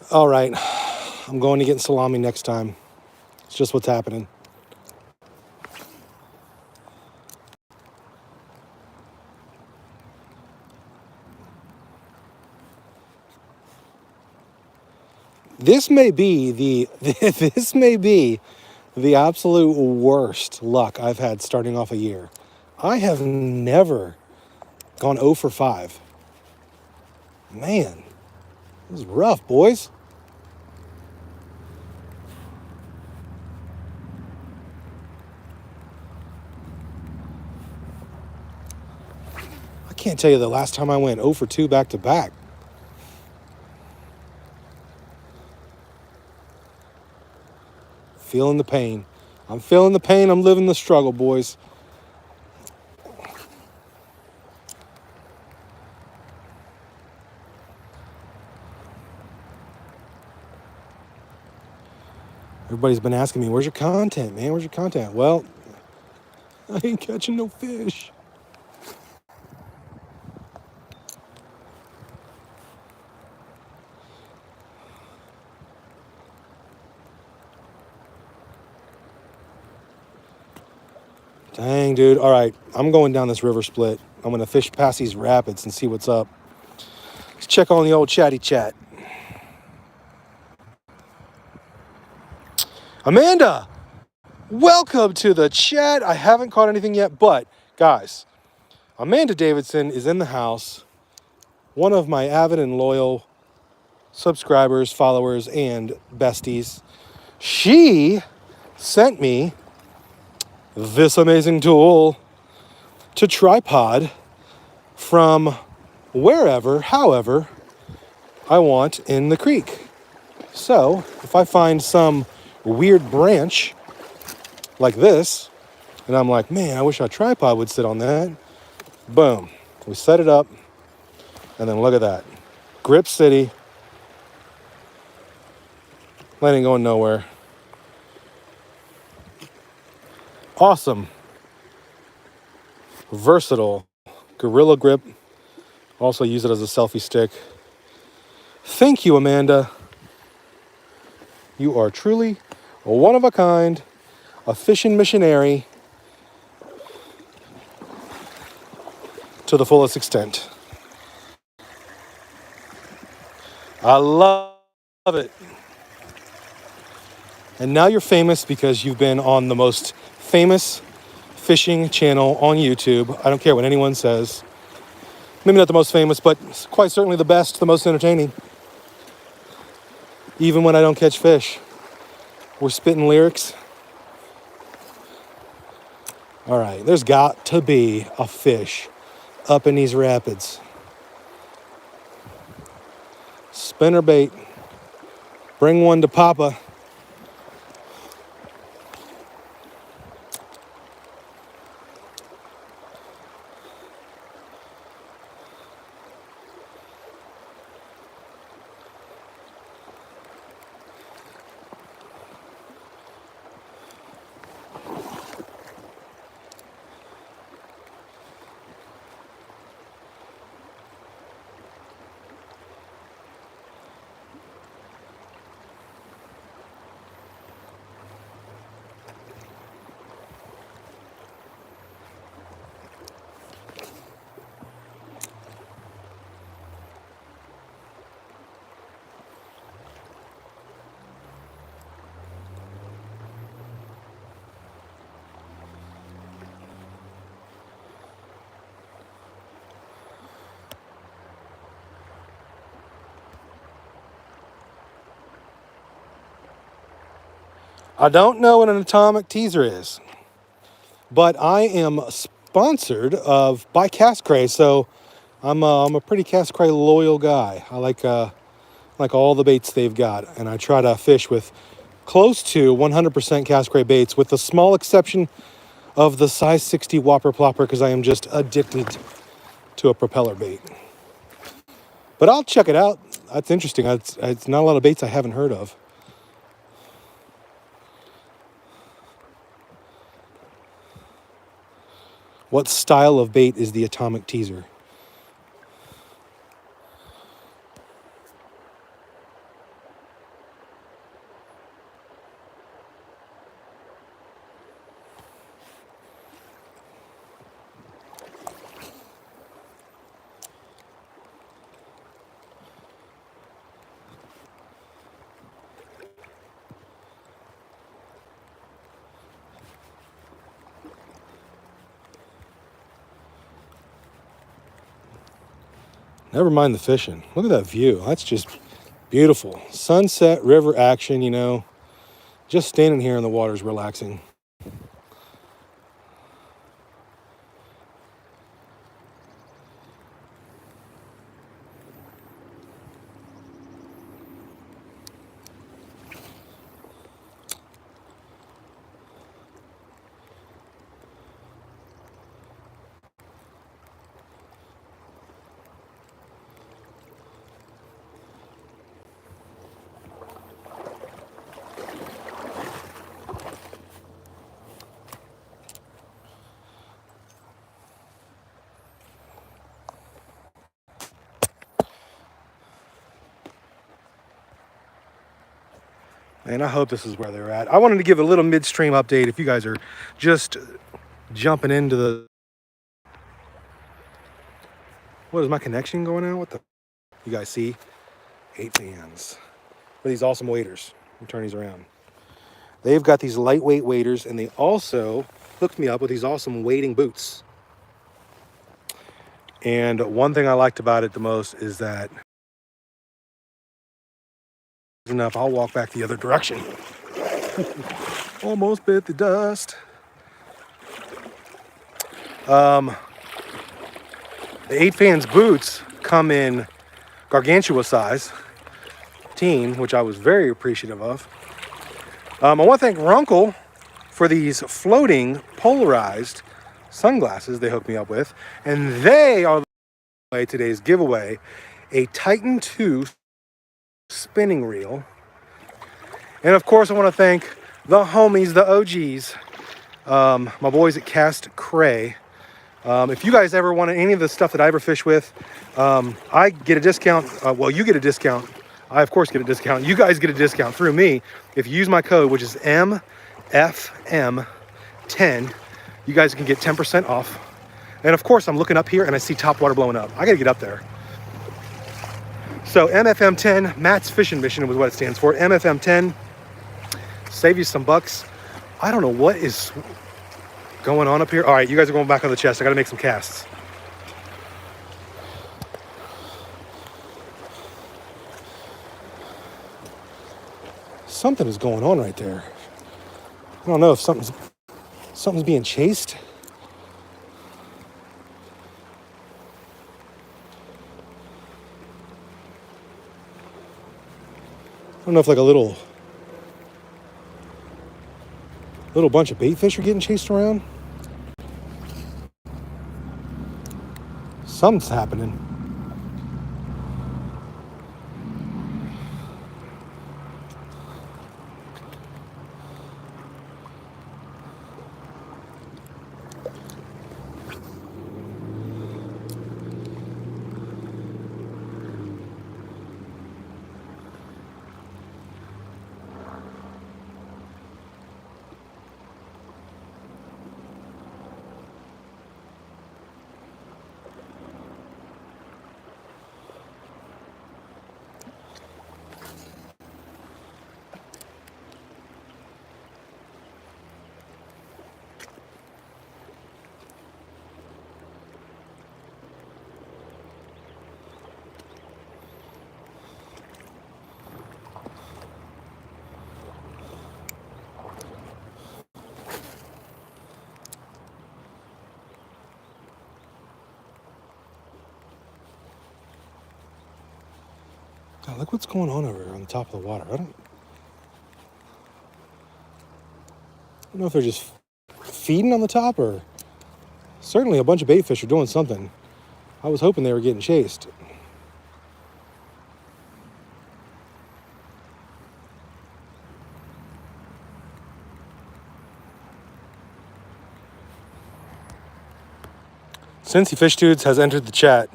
All right, I'm going to get salami next time. It's just what's happening. This may be the absolute worst luck I've had starting off a year. I have never gone 0 for 5. Man, this is rough, boys. I can't tell you the last time I went 0 for 2 back to back. Feeling the pain. I'm feeling the pain. I'm living the struggle, boys. Everybody's been asking me, where's your content, man? Where's your content? Well, I ain't catching no fish. Dang, dude. All right, I'm going down this river split. I'm going to fish past these rapids and see what's up. Let's check on the old chatty chat. Amanda, welcome to the chat. I haven't caught anything yet, but guys, Amanda Davidson is in the house. One of my avid and loyal subscribers, followers, and besties. She sent me this amazing tool to tripod from wherever, however, I want in the creek. So if I find some weird branch like this, and I'm like, man, I wish our tripod would sit on that. Boom. We set it up, and then look at that. Grip City. That ain't going nowhere. Awesome. Versatile. Gorilla Grip. Also use it as a selfie stick. Thank you, Amanda. You are truly a one of a kind, a fishing missionary to the fullest extent. I love it. And now you're famous because you've been on the most famous fishing channel on YouTube. I don't care what anyone says. Maybe not the most famous, but quite certainly the best, the most entertaining. Even when I don't catch fish. We're spitting lyrics. All right, there's got to be a fish up in these rapids. Spinner bait. Bring one to Papa. I don't know what an atomic teaser is, but I am sponsored by Cast Cray, so I'm a pretty Cast Cray loyal guy. I like all the baits they've got, and I try to fish with close to 100% Cast Cray baits, with the small exception of the size 60 Whopper Plopper, because I am just addicted to a propeller bait. But I'll check it out. That's interesting. It's not a lot of baits I haven't heard of. What style of bait is the atomic teaser? Never mind the fishing. Look at that view. That's just beautiful. Sunset, river action, you know. Just standing here in the water is relaxing. And I hope this is where they're at. I wanted to give a little midstream update if you guys are just jumping into the... What is my connection going out? What the... You guys see? 8 fans. For these awesome waders. Let me turn these around. They've got these lightweight waders, and they also hooked me up with these awesome wading boots. And one thing I liked about it the most is that enough, I'll walk back the other direction. Almost bit the dust. The 8 fans boots come in gargantua size, teen, which I was very appreciative of. I want to thank Runkle for these floating polarized sunglasses they hooked me up with, and they are today's giveaway, a Titan 2 spinning reel. And of course I want to thank the homies, the OGs, my boys at Cast Cray. If you guys ever want any of the stuff that I ever fish with, I get a discount. Well, you get a discount. I of course get a discount. You guys get a discount through me if you use my code, which is MFM10. You guys can get 10% off. And of course I'm looking up here and I see top water blowing up. I gotta get up there. So MFM10, Matt's Fishing Mission was what it stands for. MFM10, save you some bucks. I don't know what is going on up here. All right, you guys are going back on the chest. I gotta make some casts. Something is going on right there. I don't know if something's being chased. I don't know if like a little bunch of bait fish are getting chased around. Something's happening. God, look what's going on over here on the top of the water. I don't know if they're just feeding on the top or certainly a bunch of bait fish are doing something. I was hoping they were getting chased. Cincy Fish Dudes has entered the chat.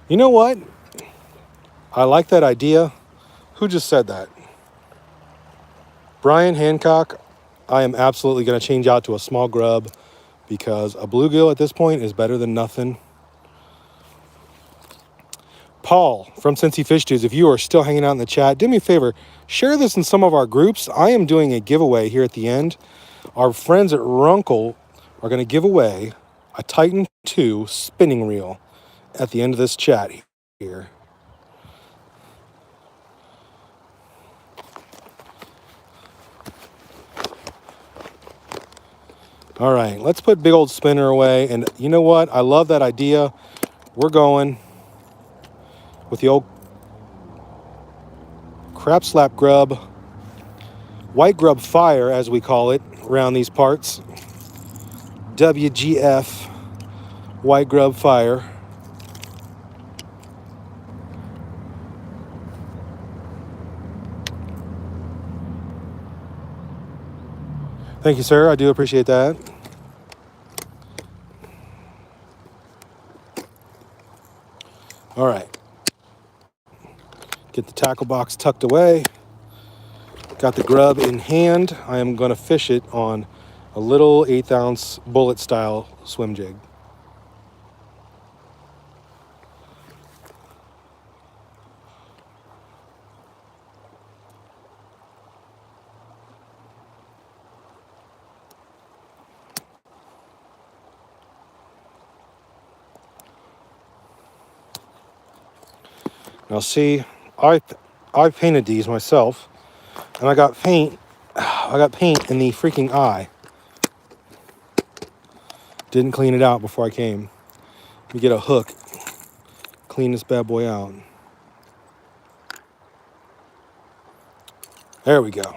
You know what? I like that idea. Who just said that? Brian Hancock. I am absolutely going to change out to a small grub because a bluegill at this point is better than nothing. Paul from Cincy Fish Dudes, if you are still hanging out in the chat, do me a favor, share this in some of our groups. I am doing a giveaway here at the end. Our friends at Runkle are going to give away a Titan 2 spinning reel at the end of this chat here. All right, let's put big old spinner away. And you know what? I love that idea. We're going with the old crap slap grub, white grub fire, as we call it around these parts. WGF, white grub fire. Thank you, sir. I do appreciate that. All right. Get the tackle box tucked away. Got the grub in hand. I am going to fish it on a little 1/8 ounce bullet style swim jig. Now see, I painted these myself, and I got paint in the freaking eye. Didn't clean it out before I came. Let me get a hook, clean this bad boy out. There we go.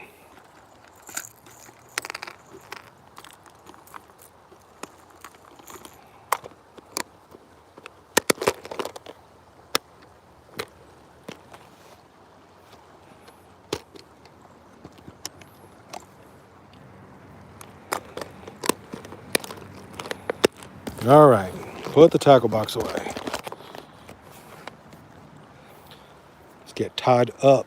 All right, put the tackle box away. Let's get tied up.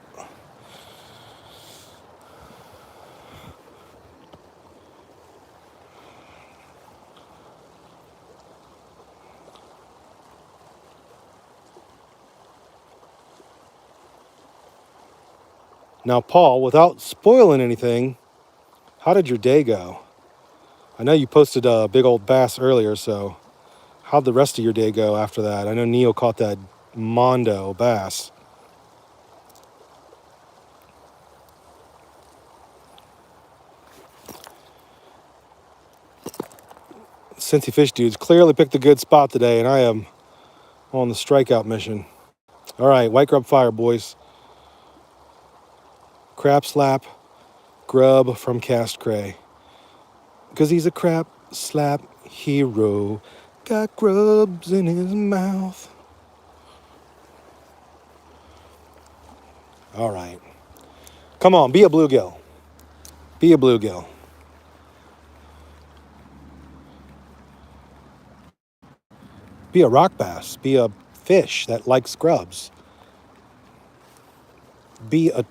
Now, Paul, without spoiling anything, how did your day go? I know you posted a big old bass earlier, so how'd the rest of your day go after that? I know Neil caught that Mondo bass. Cincy Fish Dudes clearly picked a good spot today, and I am on the strikeout mission. All right, white grub fire, boys. Crab slap grub from Cast Cray. Because he's a crab slap hero. Got grubs in his mouth. All right. Come on, be a bluegill. Be a bluegill. Be a rock bass. Be a fish that likes grubs. Be a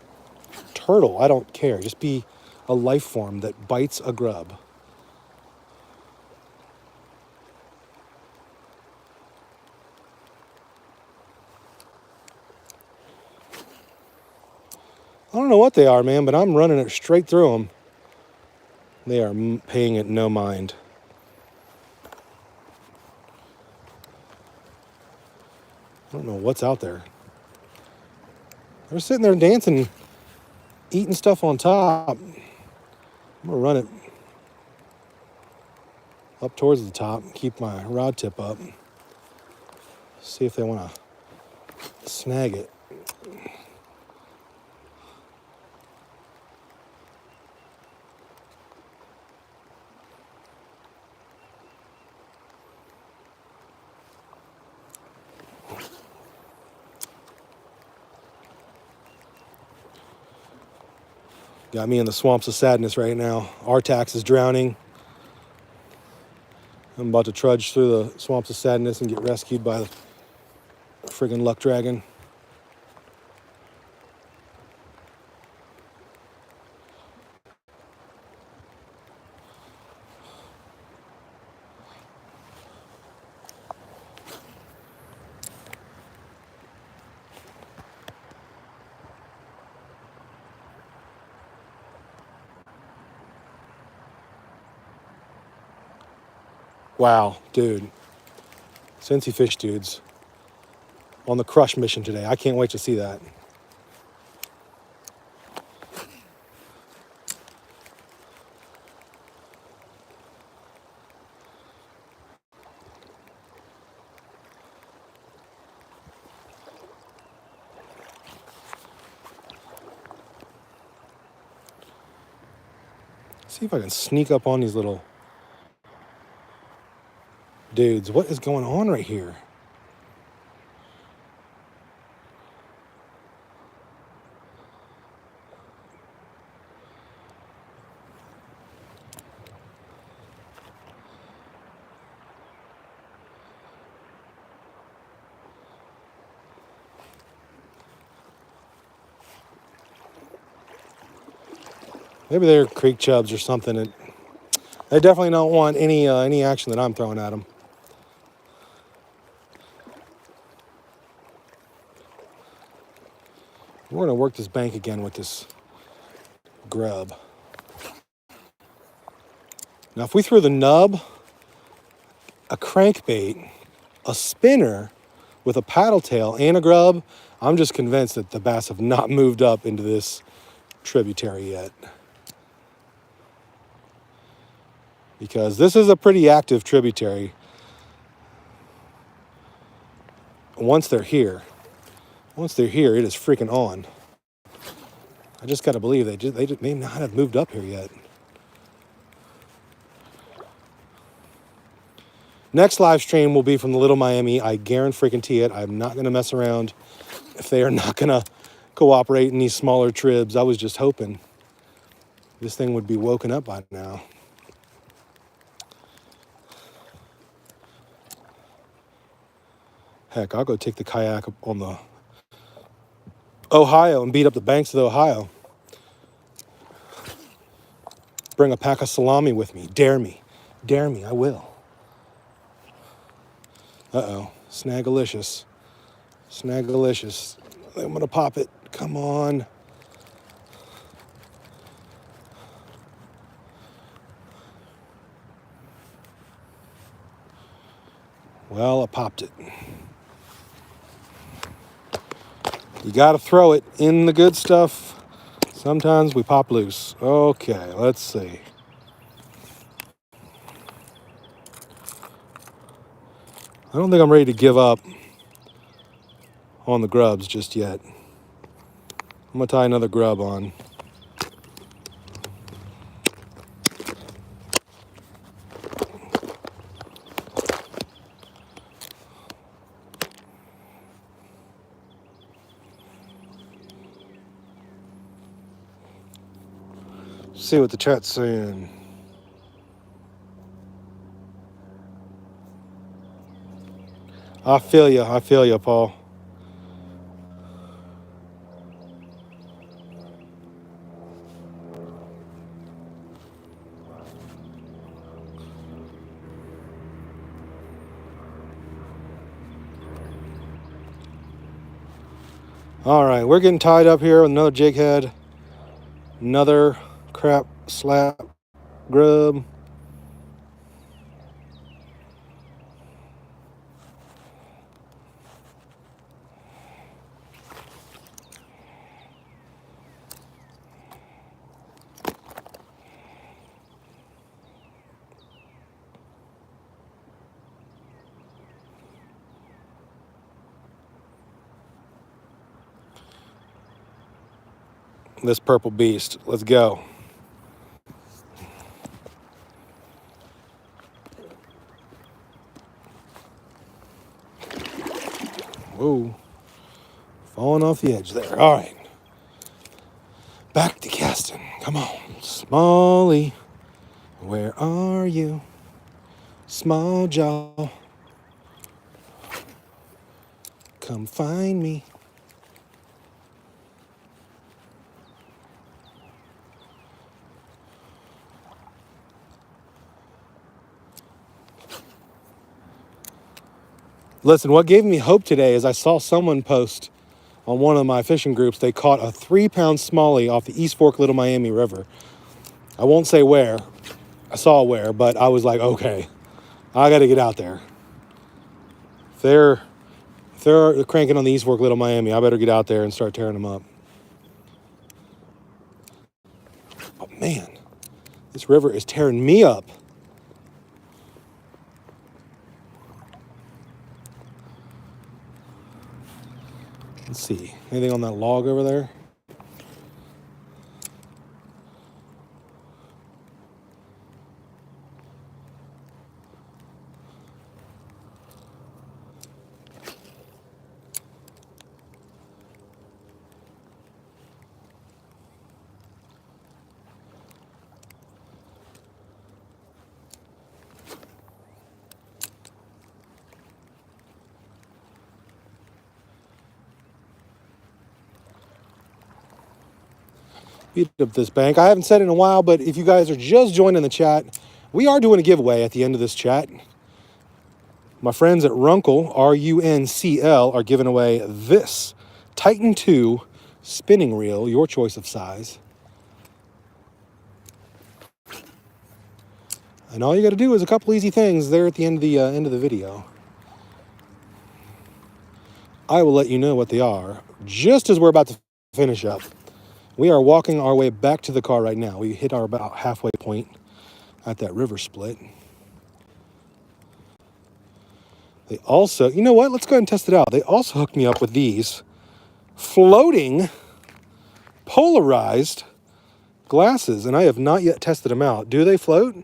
turtle. I don't care. Just be a life form that bites a grub. I don't know what they are, man, but I'm running it straight through them. They are paying it no mind. I don't know what's out there. They're sitting there dancing, eating stuff on top. I'm going to run it up towards the top, keep my rod tip up. See if they want to snag it. Got me in the swamps of sadness right now. Artax is drowning. I'm about to trudge through the swamps of sadness and get rescued by the friggin' luck dragon. Wow, dude. Cincy Fish Dudes on the crush mission today. I can't wait to see that. See if I can sneak up on these little dudes. What is going on right here? Maybe they're creek chubs or something. They definitely don't want any action that I'm throwing at them. We're gonna work this bank again with this grub. Now, if we threw the nub, a crankbait, a spinner with a paddle tail and a grub, I'm just convinced that the bass have not moved up into this tributary yet. Because this is a pretty active tributary. Once they're here, it is freaking on. I just got to believe they may not have moved up here yet. Next live stream will be from the Little Miami. I guarantee it. I'm not going to mess around if they are not going to cooperate in these smaller tribs. I was just hoping this thing would be woken up by now. Heck, I'll go take the kayak on the Ohio and beat up the banks of the Ohio. Bring a pack of salami with me. Dare me, I will. Uh-oh, Snagalicious. I'm gonna pop it, come on. Well, I popped it. You gotta throw it in the good stuff. Sometimes we pop loose. Okay, let's see. I don't think I'm ready to give up on the grubs just yet. I'm gonna tie another grub on. See what the chat's saying. I feel you, Paul. All right, we're getting tied up here with another jig head, another crap slap grub. This purple beast. Let's go. Whoa. Falling off the edge there. All right. Back to casting. Come on. Smallie. Where are you? Small jaw. Come find me. Listen, what gave me hope today is I saw someone post on one of my fishing groups, they caught a 3-pound smallie off the East Fork Little Miami River. I won't say where. I saw where, but I was like, okay, I got to get out there. If they're cranking on the East Fork, Little Miami, I better get out there and start tearing them up. Oh, man. This river is tearing me up. Let's see. Anything on that log over there? Beat up this bank. I haven't said it in a while, but if you guys are just joining the chat, we are doing a giveaway at the end of this chat. My friends at Runkle, R-U-N-C-L, are giving away this Titan 2 spinning reel, your choice of size. And all you got to do is a couple easy things there at the end of the video. I will let you know what they are just as we're about to finish up. We are walking our way back to the car right now. We hit our about halfway point at that river split. They also, you know what? Let's go ahead and test it out. They also hooked me up with these floating, polarized glasses, and I have not yet tested them out. Do they float?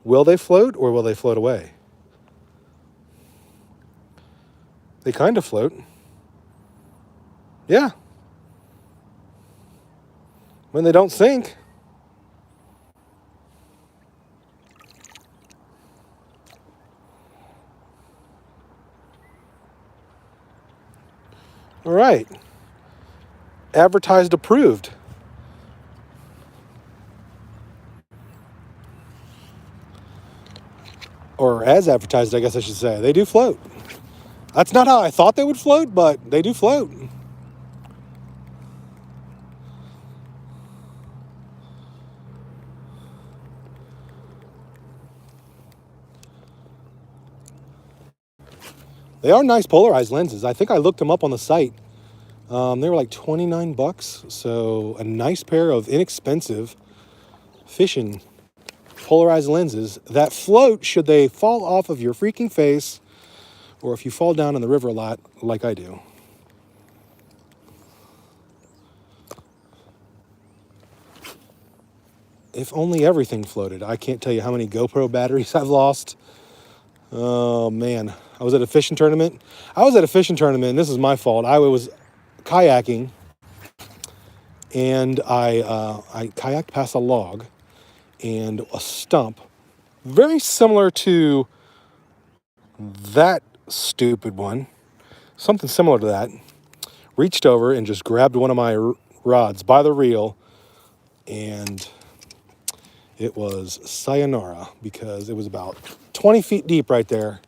Will they float, or will they float away? They kind of float. Yeah. When they don't sink. All right. Advertised approved. Or as advertised, I guess I should say. They do float. That's not how I thought they would float, but they do float. They are nice polarized lenses. I think I looked them up on the site. They were like $29, so a nice pair of inexpensive Fishin polarized lenses that float should they fall off of your freaking face, or if you fall down in the river a lot like I do. If only everything floated. I can't tell you how many GoPro batteries I've lost. Oh, man. I was at a fishing tournament. And this is my fault. I was kayaking, and I kayaked past a log and a stump, very similar to that stupid one, something similar to that. Reached over and just grabbed one of my rods by the reel, and it was sayonara, because it was about 20 feet deep right there.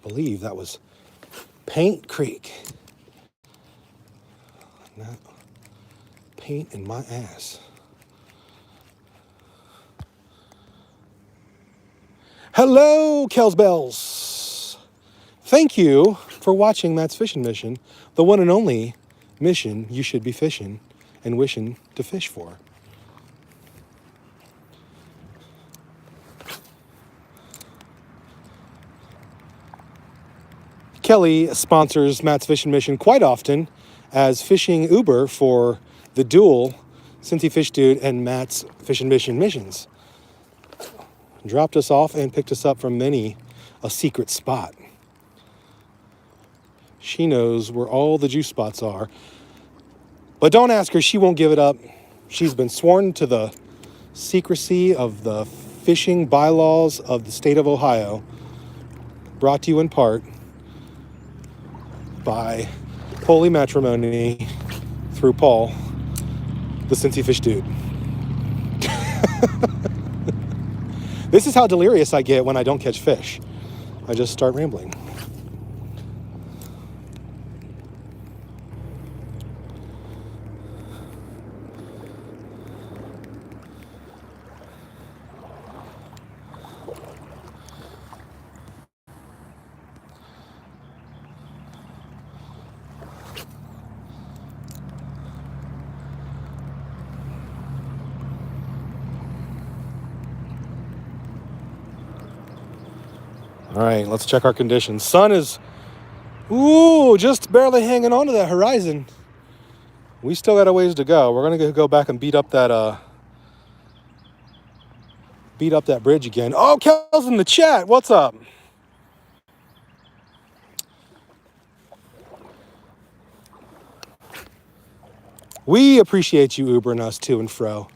I believe that was Paint Creek. Not paint in my ass. Hello, Kells Bells. Thank you for watching Matt's Fishing Mission, the one and only mission you should be fishing and wishing to fish for. Kelly sponsors Matt's Fishing Mission quite often as fishing Uber for the dual Cincy Fish Dude and Matt's Fishing Mission missions. Dropped us off and picked us up from many a secret spot. She knows where all the juice spots are. But don't ask her, she won't give it up. She's been sworn to the secrecy of the fishing bylaws of the state of Ohio. Brought to you in part by holy matrimony through Paul, the Cincy Fish Dude. This is how delirious I get when I don't catch fish. I just start rambling. All right, let's check our conditions. Sun is, ooh, just barely hanging on to that horizon. We still got a ways to go. We're gonna go back and beat up that bridge again. Oh, Kel's in the chat. What's up? We appreciate you Ubering us to and fro.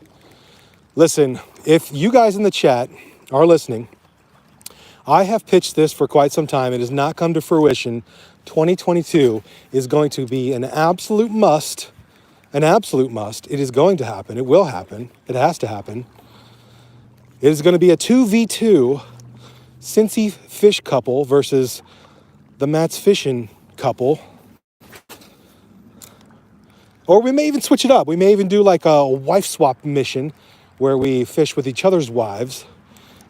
Listen, if you guys in the chat are listening, I have pitched this for quite some time. It has not come to fruition. 2022 is going to be an absolute must. An absolute must. It is going to happen. It will happen. It has to happen. It is going to be a 2v2 Cincy Fish couple versus the Matt's Fishin couple. Or we may even switch it up. We may even do like a wife swap mission where we fish with each other's wives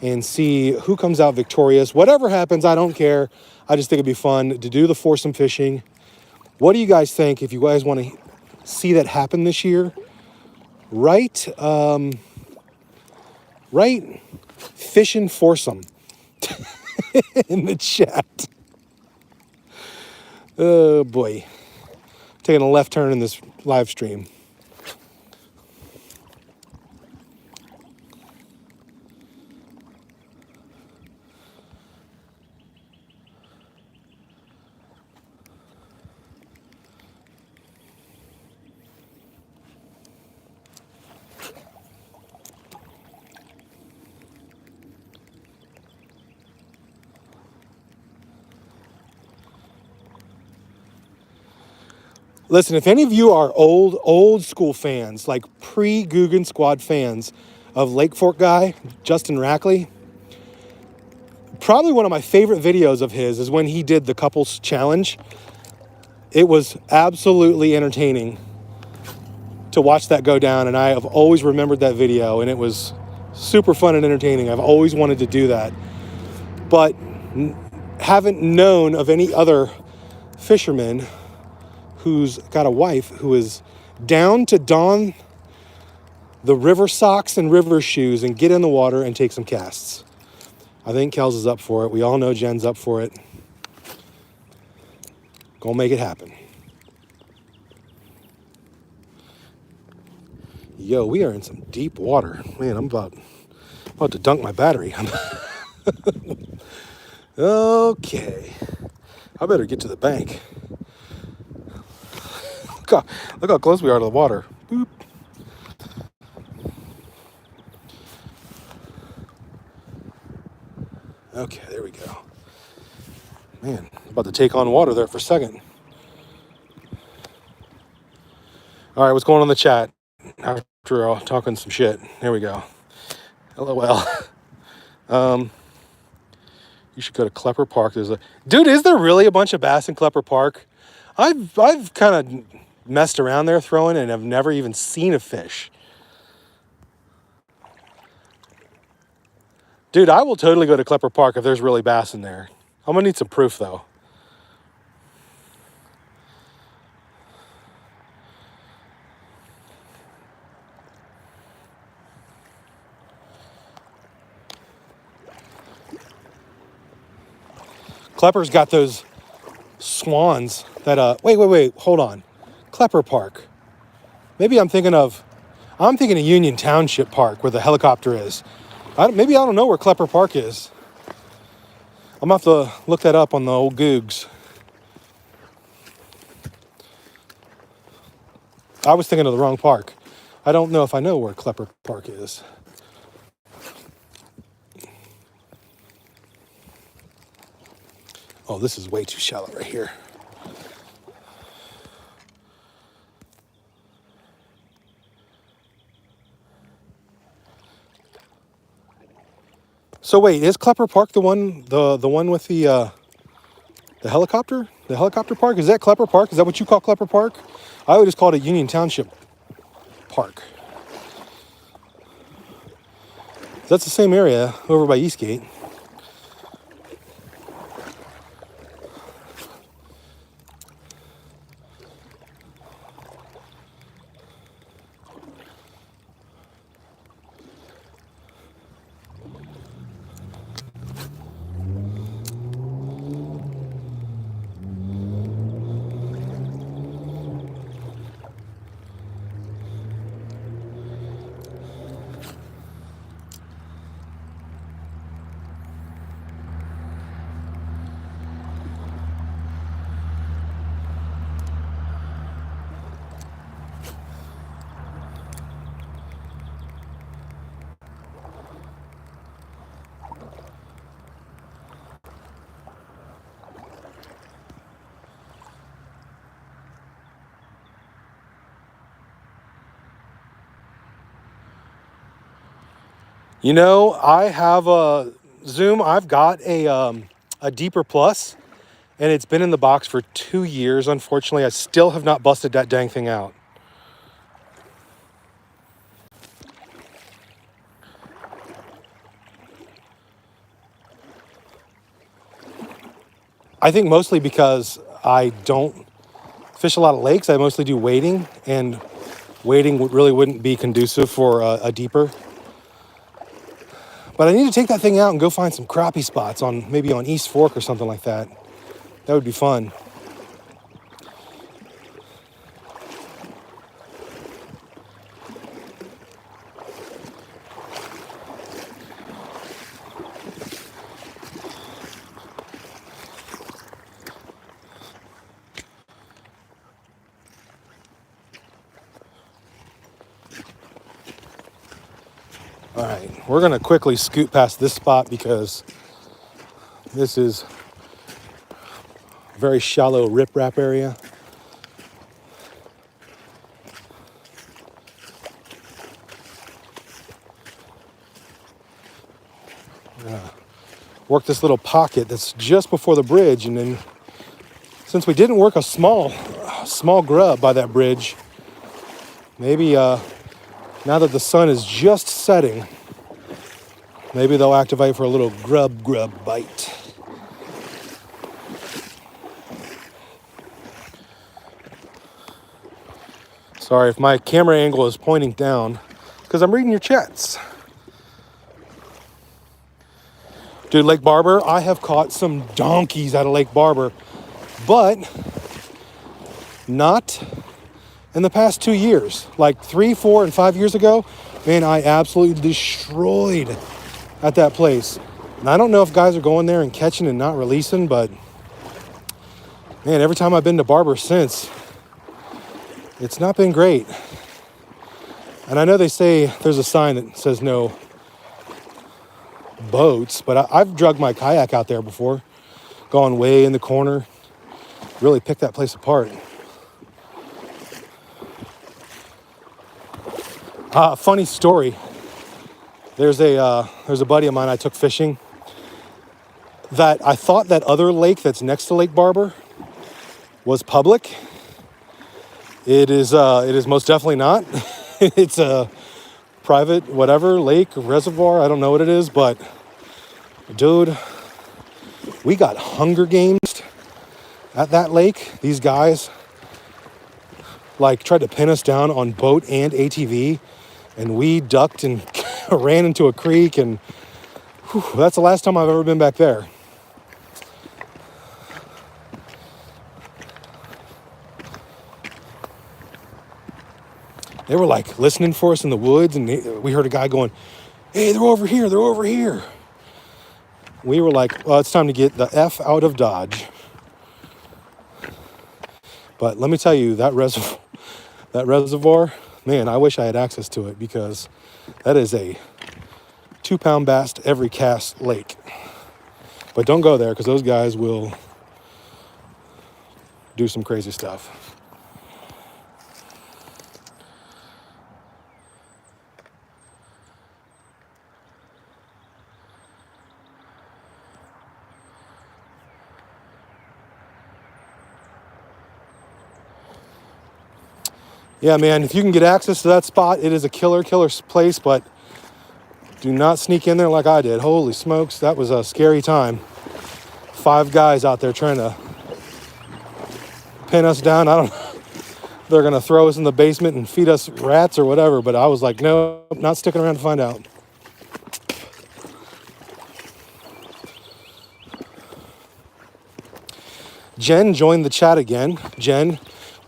and see who comes out victorious. Whatever happens, I don't care. I just think it'd be fun to do the foursome fishing. What do you guys think? If you guys want to see that happen this year, write Fishin' foursome in the chat. Oh boy. Taking a left turn in this live stream. Listen, if any of you are old school fans, like pre-Guggen Squad fans of Lake Fork guy, Justin Rackley, probably one of my favorite videos of his is when he did the couples challenge. It was absolutely entertaining to watch that go down, and I have always remembered that video, and it was super fun and entertaining. I've always wanted to do that, but haven't known of any other fisherman who's got a wife who is down to don the river socks and river shoes and get in the water and take some casts. I think Kels is up for it. We all know Jen's up for it. Gonna make it happen. Yo, we are in some deep water. Man, I'm about to dunk my battery. Okay. I better get to the bank. Look how close we are to the water. Boop. Okay, there we go. Man, about to take on water there for a second. All right, what's going on in the chat? After talking some shit. There we go. LOL. You should go to Klepper Park. Dude, is there really a bunch of bass in Klepper Park? I've kind of messed around there throwing and I've never even seen a fish. Dude, I will totally go to Klepper Park if there's really bass in there. I'm gonna need some proof though. Klepper's got those swans that, wait, hold on. Klepper Park. Maybe I'm thinking of Union Township Park where the helicopter is. Maybe I don't know where Klepper Park is. I'm gonna have to look that up on the old Googs. I was thinking of the wrong park. I don't know if I know where Klepper Park is. Oh, this is way too shallow right here. So wait, is Klepper Park the one with the helicopter? The helicopter park? Is that Klepper Park? Is that what you call Klepper Park? I would just call it Union Township Park. That's the same area over by Eastgate. You know, I have a Zoom. I've got a Deeper Plus, and it's been in the box for 2 years. Unfortunately, I still have not busted that dang thing out. I think mostly because I don't fish a lot of lakes. I mostly do wading, and wading really wouldn't be conducive for a deeper. But I need to take that thing out and go find some crappie spots on maybe on East Fork or something like that. That would be fun. All right, we're gonna quickly scoot past this spot because this is a very shallow riprap area. Work this little pocket that's just before the bridge, and then since we didn't work a small grub by that bridge, maybe now that the sun is just setting, maybe they'll activate for a little grub bite. Sorry if my camera angle is pointing down, because I'm reading your chats. Dude, Lake Barber, I have caught some donkeys out of Lake Barber, but not in the past 2 years. Like 3, 4, and 5 years ago, man, I absolutely destroyed at that place. And I don't know if guys are going there and catching and not releasing, but man, every time I've been to Barber since, it's not been great. And I know they say there's a sign that says no boats, but I've drugged my kayak out there before, gone way in the corner, really picked that place apart. Funny story. There's a buddy of mine I took fishing that I thought that other lake that's next to Lake Barber was public. It is most definitely not. It's a private whatever lake, reservoir, I don't know what it is, but dude, we got Hunger Games at that lake. These guys like tried to pin us down on boat and ATV, and we ducked and ran into a creek, and whew, that's the last time I've ever been back there. They were like listening for us in the woods, and we heard a guy going, "Hey, they're over here, they're over here." We were like, well, it's time to get the F out of Dodge. But let me tell you, that reservoir, man, I wish I had access to it, because that is a 2-pound bass every cast lake. But don't go there, because those guys will do some crazy stuff. Yeah, man, if you can get access to that spot, it is a killer place, but do not sneak in there like I did. Holy smokes, that was a scary time. 5 guys out there trying to pin us down. I don't know. They're going to throw us in the basement and feed us rats or whatever, but I was like, no, not sticking around to find out. Jen joined the chat again. Jen,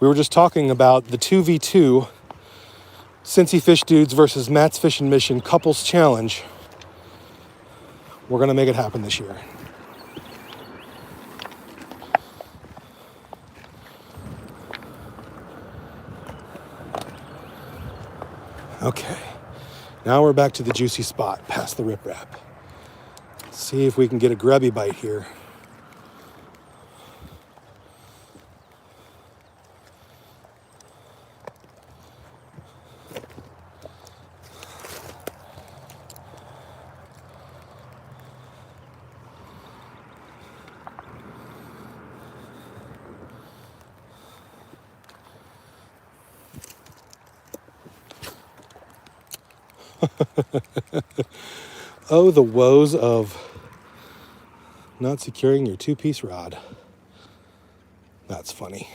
we were just talking about the 2v2 Cincy Fish Dudes versus Matt's Fishing Mission Couples Challenge. We're going to make it happen this year. Okay, now we're back to the juicy spot past the riprap. See if we can get a grubby bite here. Oh, the woes of not securing your two-piece rod. That's funny.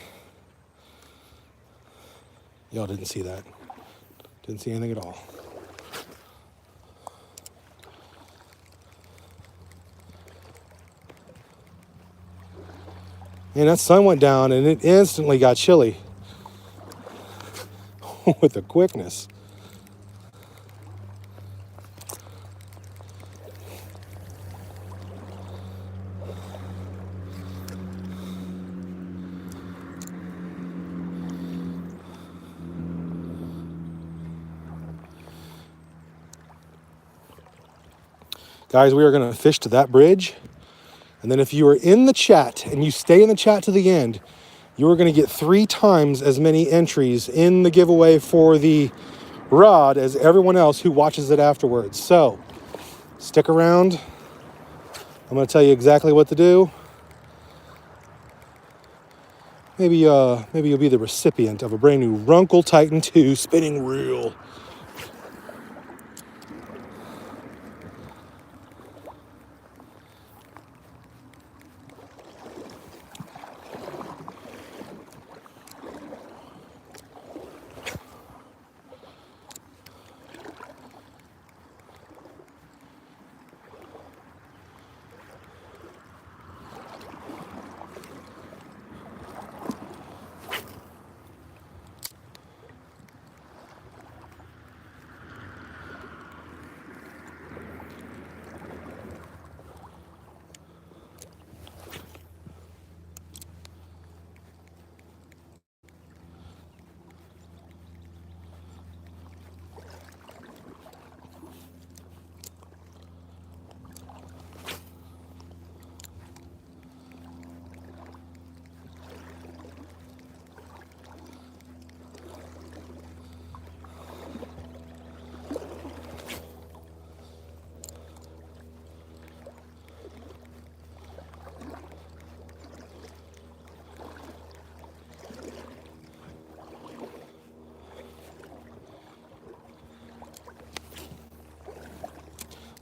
Y'all didn't see that. Didn't see anything at all. And that sun went down and it instantly got chilly with the quickness. Guys, we are going to fish to that bridge. And then if you are in the chat and you stay in the chat to the end, you are going to get 3 times as many entries in the giveaway for the rod as everyone else who watches it afterwards. So stick around. I'm going to tell you exactly what to do. Maybe you'll be the recipient of a brand new Runkle Titan 2 spinning reel.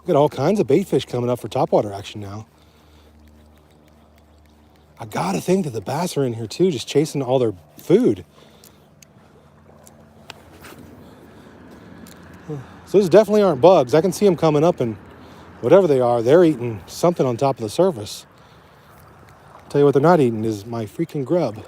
Got all kinds of bait fish coming up for topwater action now. I gotta think that the bass are in here too, just chasing all their food. So those definitely aren't bugs. I can see them coming up, and whatever they are, they're eating something on top of the surface. I'll tell you what they're not eating is my freaking grub.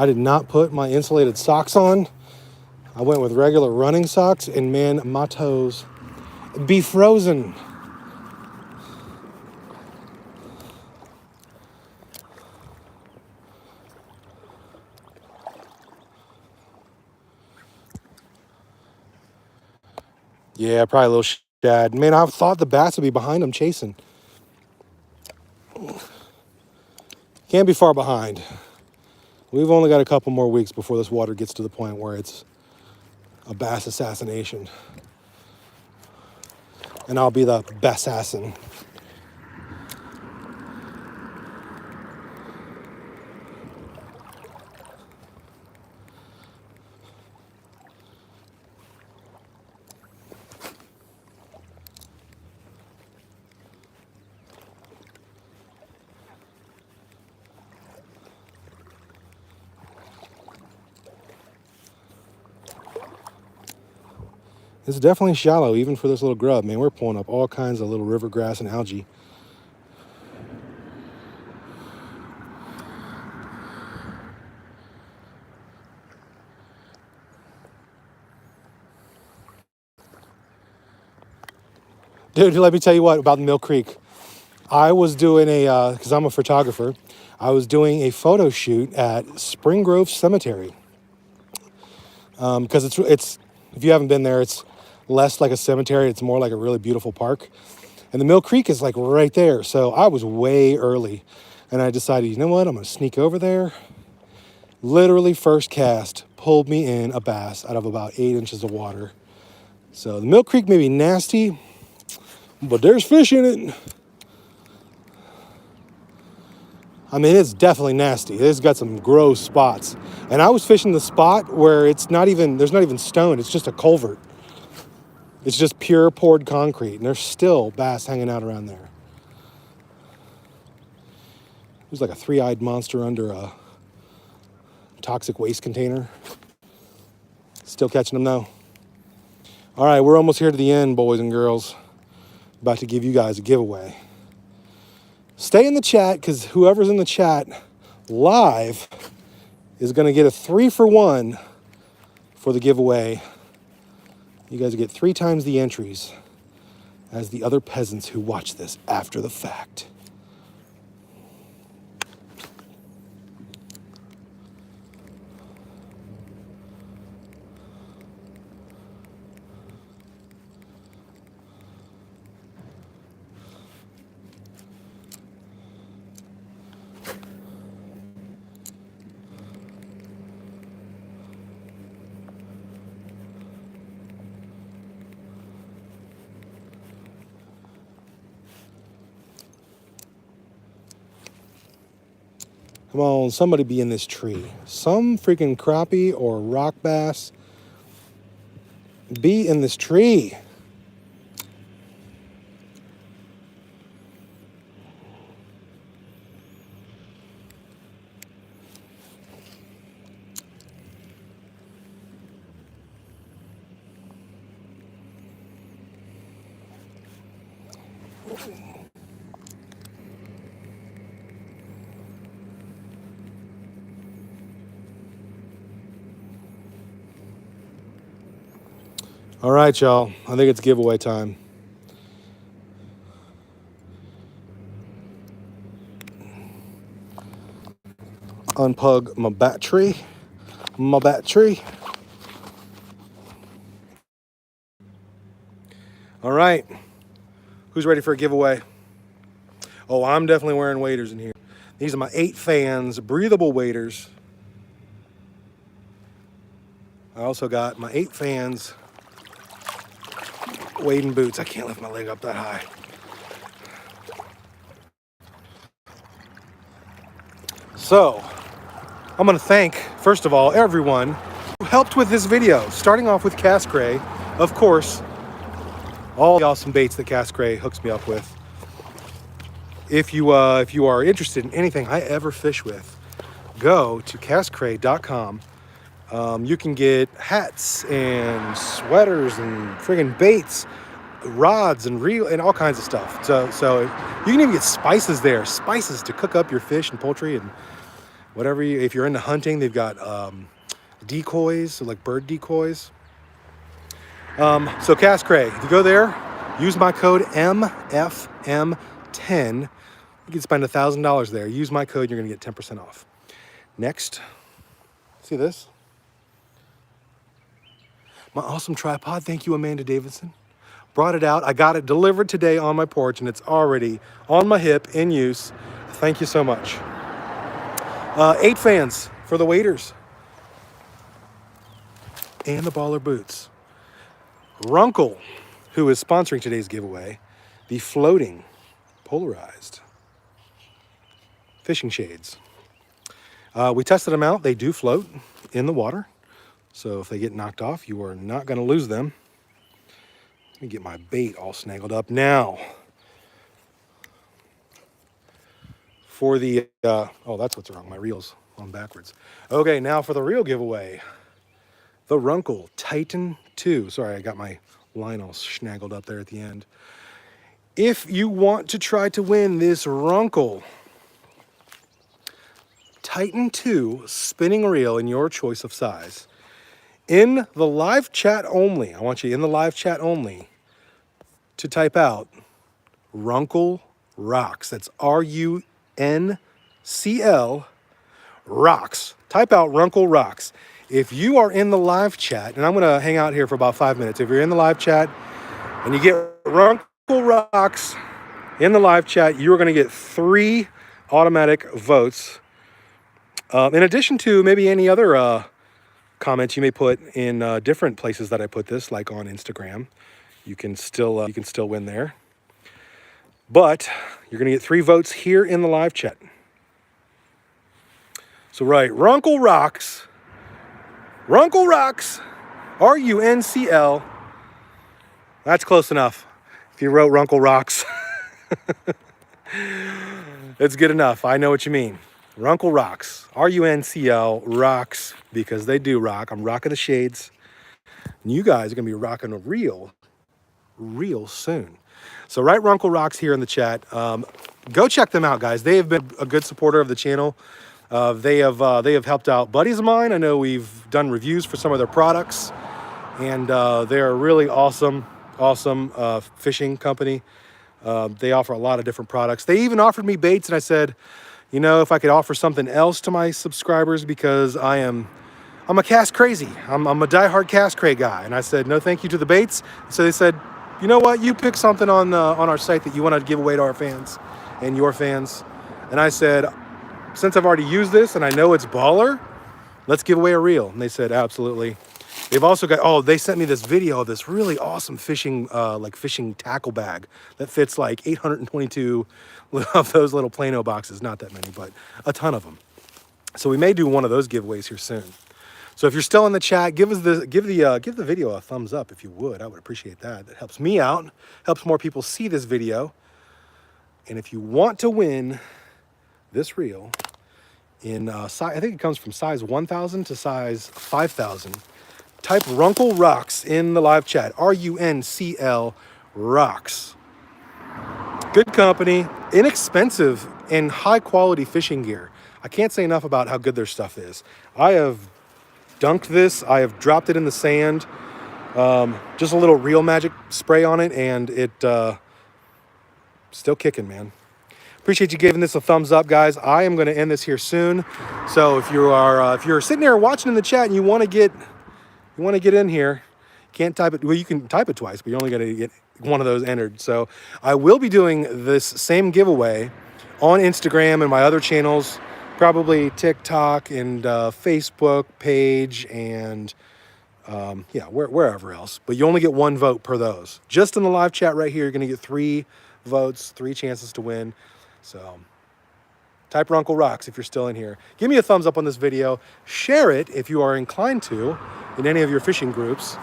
I did not put my insulated socks on. I went with regular running socks, and man, my toes be frozen. Yeah, probably a little shad. Man, I thought the bass would be behind them chasing. Can't be far behind. We've only got a couple more weeks before this water gets to the point where it's a bass assassination. And I'll be the bassassin. It's definitely shallow, even for this little grub. Man, we're pulling up all kinds of little river grass and algae. Dude, let me tell you what about Mill Creek. I was doing because I'm a photographer, I was doing a photo shoot at Spring Grove Cemetery. Because it's if you haven't been there, it's less like a cemetery. It's more like a really beautiful park. And the Mill Creek is like right there. So I was way early. And I decided, you know what? I'm going to sneak over there. Literally first cast pulled me in a bass out of about 8 inches of water. So the Mill Creek may be nasty, but there's fish in it. I mean, it's definitely nasty. It's got some gross spots. And I was fishing the spot where there's not even stone. It's just a culvert. It's just pure poured concrete. And there's still bass hanging out around there. It was like a 3-eyed monster under a toxic waste container. Still catching them though. All right, we're almost here to the end, boys and girls. About to give you guys a giveaway. Stay in the chat, because whoever's in the chat live is going to get a 3-for-1 for the giveaway. You guys get 3 times the entries as the other peasants who watch this after the fact. Come on, somebody be in this tree. Some freaking crappie or rock bass be in this tree. All right, y'all. I think it's giveaway time. Unplug my battery. All right. Who's ready for a giveaway? Oh, I'm definitely wearing waders in here. These are my 8 Fans breathable waders. I also got my 8 Fans wading boots. I can't lift my leg up that high. So, I'm going to thank, first of all, everyone who helped with this video. Starting off with Cast Gray, of course, all the awesome baits that Cast Gray hooks me up with. If you are interested in anything I ever fish with, go to castcray.com. You can get hats and sweaters and friggin' baits, rods and reel and all kinds of stuff. So you can even get spices there, spices to cook up your fish and poultry and whatever. If you're into hunting, they've got decoys, so like bird decoys. So Cast Cray, if you go there, use my code MFM10. You can spend $1,000 there. Use my code, you're gonna get 10% off. Next, see this? My awesome tripod. Thank you, Amanda Davidson. Brought it out. I got it delivered today on my porch, and it's already on my hip in use. Thank you so much. 8 Fans for the waders and the baller boots. Runkle, who is sponsoring today's giveaway, the floating polarized fishing shades. We tested them out. They do float in the water. So if they get knocked off, you are not going to lose them. Let me get my bait all snaggled up. Now, for the, oh, that's what's wrong. My reel's on backwards. Okay, now for the real giveaway. The Runkle Titan 2. Sorry, I got my line all snaggled up there at the end. If you want to try to win this Runkle Titan 2 spinning reel in your choice of size, in the live chat only, I want you in the live chat only to type out Runkle Rocks. That's RUNCL Rocks. Type out Runkle Rocks. If you are in the live chat, and I'm going to hang out here for about 5 minutes. If you're in the live chat and you get Runkle Rocks in the live chat. You are going to get 3 automatic votes. In addition to maybe any other comments you may put in different places that I put this, like on Instagram. You can still win there. But you're going to get 3 votes here in the live chat. So right, Runkle Rocks, RUNCL. That's close enough. If you wrote Runkle Rocks, it's good enough. I know what you mean. Runkle Rocks, RUNCL, rocks, because they do rock. I'm rocking the shades. And you guys are going to be rocking a real soon. So write Runkle Rocks here in the chat. Go check them out, guys. They have been a good supporter of the channel. They have helped out buddies of mine. I know we've done reviews for some of their products, and they're a really awesome fishing company. They offer a lot of different products. They even offered me baits, and I said, you know, if I could offer something else to my subscribers, because I'm a cast crazy. I'm a diehard cast cray guy, and I said no, thank you to the baits. So they said, you know what, you pick something on our site that you want to give away to our fans and your fans. And I said, since I've already used this and I know it's baller, let's give away a reel. And they said absolutely. They've also got, they sent me this video of this really awesome fishing tackle bag that fits like 822 of those little Plano boxes. Not that many, but a ton of them. So we may do one of those giveaways here soon. So if you're still in the chat, give the video a thumbs up if you would. I would appreciate that. That helps me out, helps more people see this video. And if you want to win this reel in size, I think it comes from size 1,000 to size 5,000. Type Runkle Rocks in the live chat. RUNCL Rocks. Good company, inexpensive, and high quality fishing gear. I can't say enough about how good their stuff is. I have dunked this. I have dropped it in the sand. Just a little Real Magic spray on it, and it still kicking, man. Appreciate you giving this a thumbs up, guys. I am going to end this here soon. So if you're sitting there watching in the chat and you want to get in here, can't type it. Well, you can type it twice, but you're only going to get one of those entered. So I will be doing this same giveaway on Instagram and my other channels, probably TikTok and Facebook page and wherever else. But you only get 1 vote per those. Just in the live chat right here, you're going to get 3 votes, 3 chances to win. So type Runkle Rocks if you're still in here. Give me a thumbs up on this video. Share it if you are inclined to in any of your fishing groups.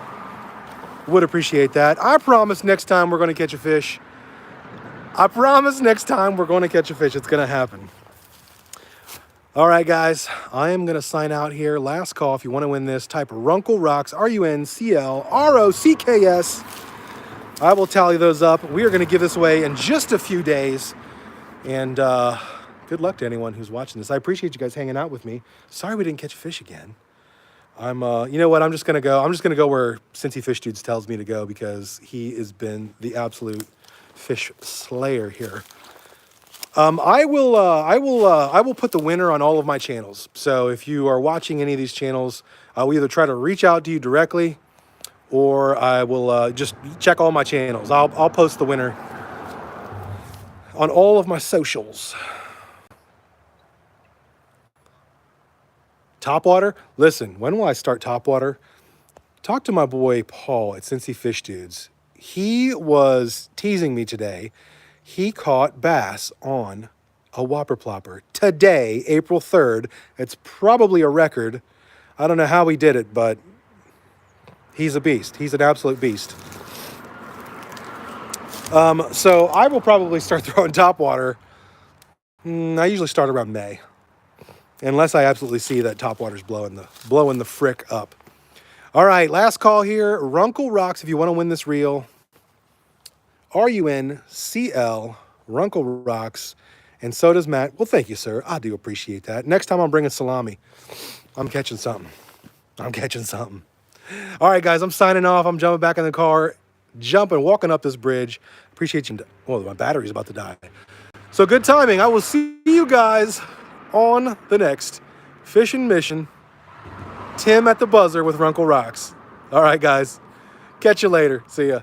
Would appreciate that. I promise next time we're going to catch a fish. I promise next time we're going to catch a fish. It's going to happen. All right, guys. I am going to sign out here. Last call. If you want to win this, type Runkle Rocks, RUNCL ROCKS. I will tally those up. We are going to give this away in just a few days. And good luck to anyone who's watching this. I appreciate you guys hanging out with me. Sorry we didn't catch a fish again. You know what? I'm just gonna go where Cincy Fish Dudes tells me to go, because he has been the absolute fish slayer here. I will put the winner on all of my channels. So if you are watching any of these channels, I will either try to reach out to you directly, or I will just check all my channels. I'll post the winner on all of my socials. Topwater? Listen, when will I start topwater? Talk to my boy Paul at Cincy Fish Dudes. He was teasing me today. He caught bass on a whopper plopper today, April 3rd. It's probably a record. I don't know how he did it, but he's a beast. He's an absolute beast. So I will probably start throwing topwater. I usually start around May, unless I absolutely see that topwater's blowing the frick up. All right, last call here. Runkle Rocks, if you want to win this reel. RUNCL, Runkle Rocks, and so does Matt. Well, thank you, sir. I do appreciate that. Next time I'm bringing salami. I'm catching something. All right, guys, I'm signing off. I'm jumping back in the car, walking up this bridge. Appreciate you. Well, my battery's about to die. So good timing. I will see you guys on the next Fishin' Mission. Tim at the buzzer with Runkle Rocks. All right, guys. Catch you later. See ya.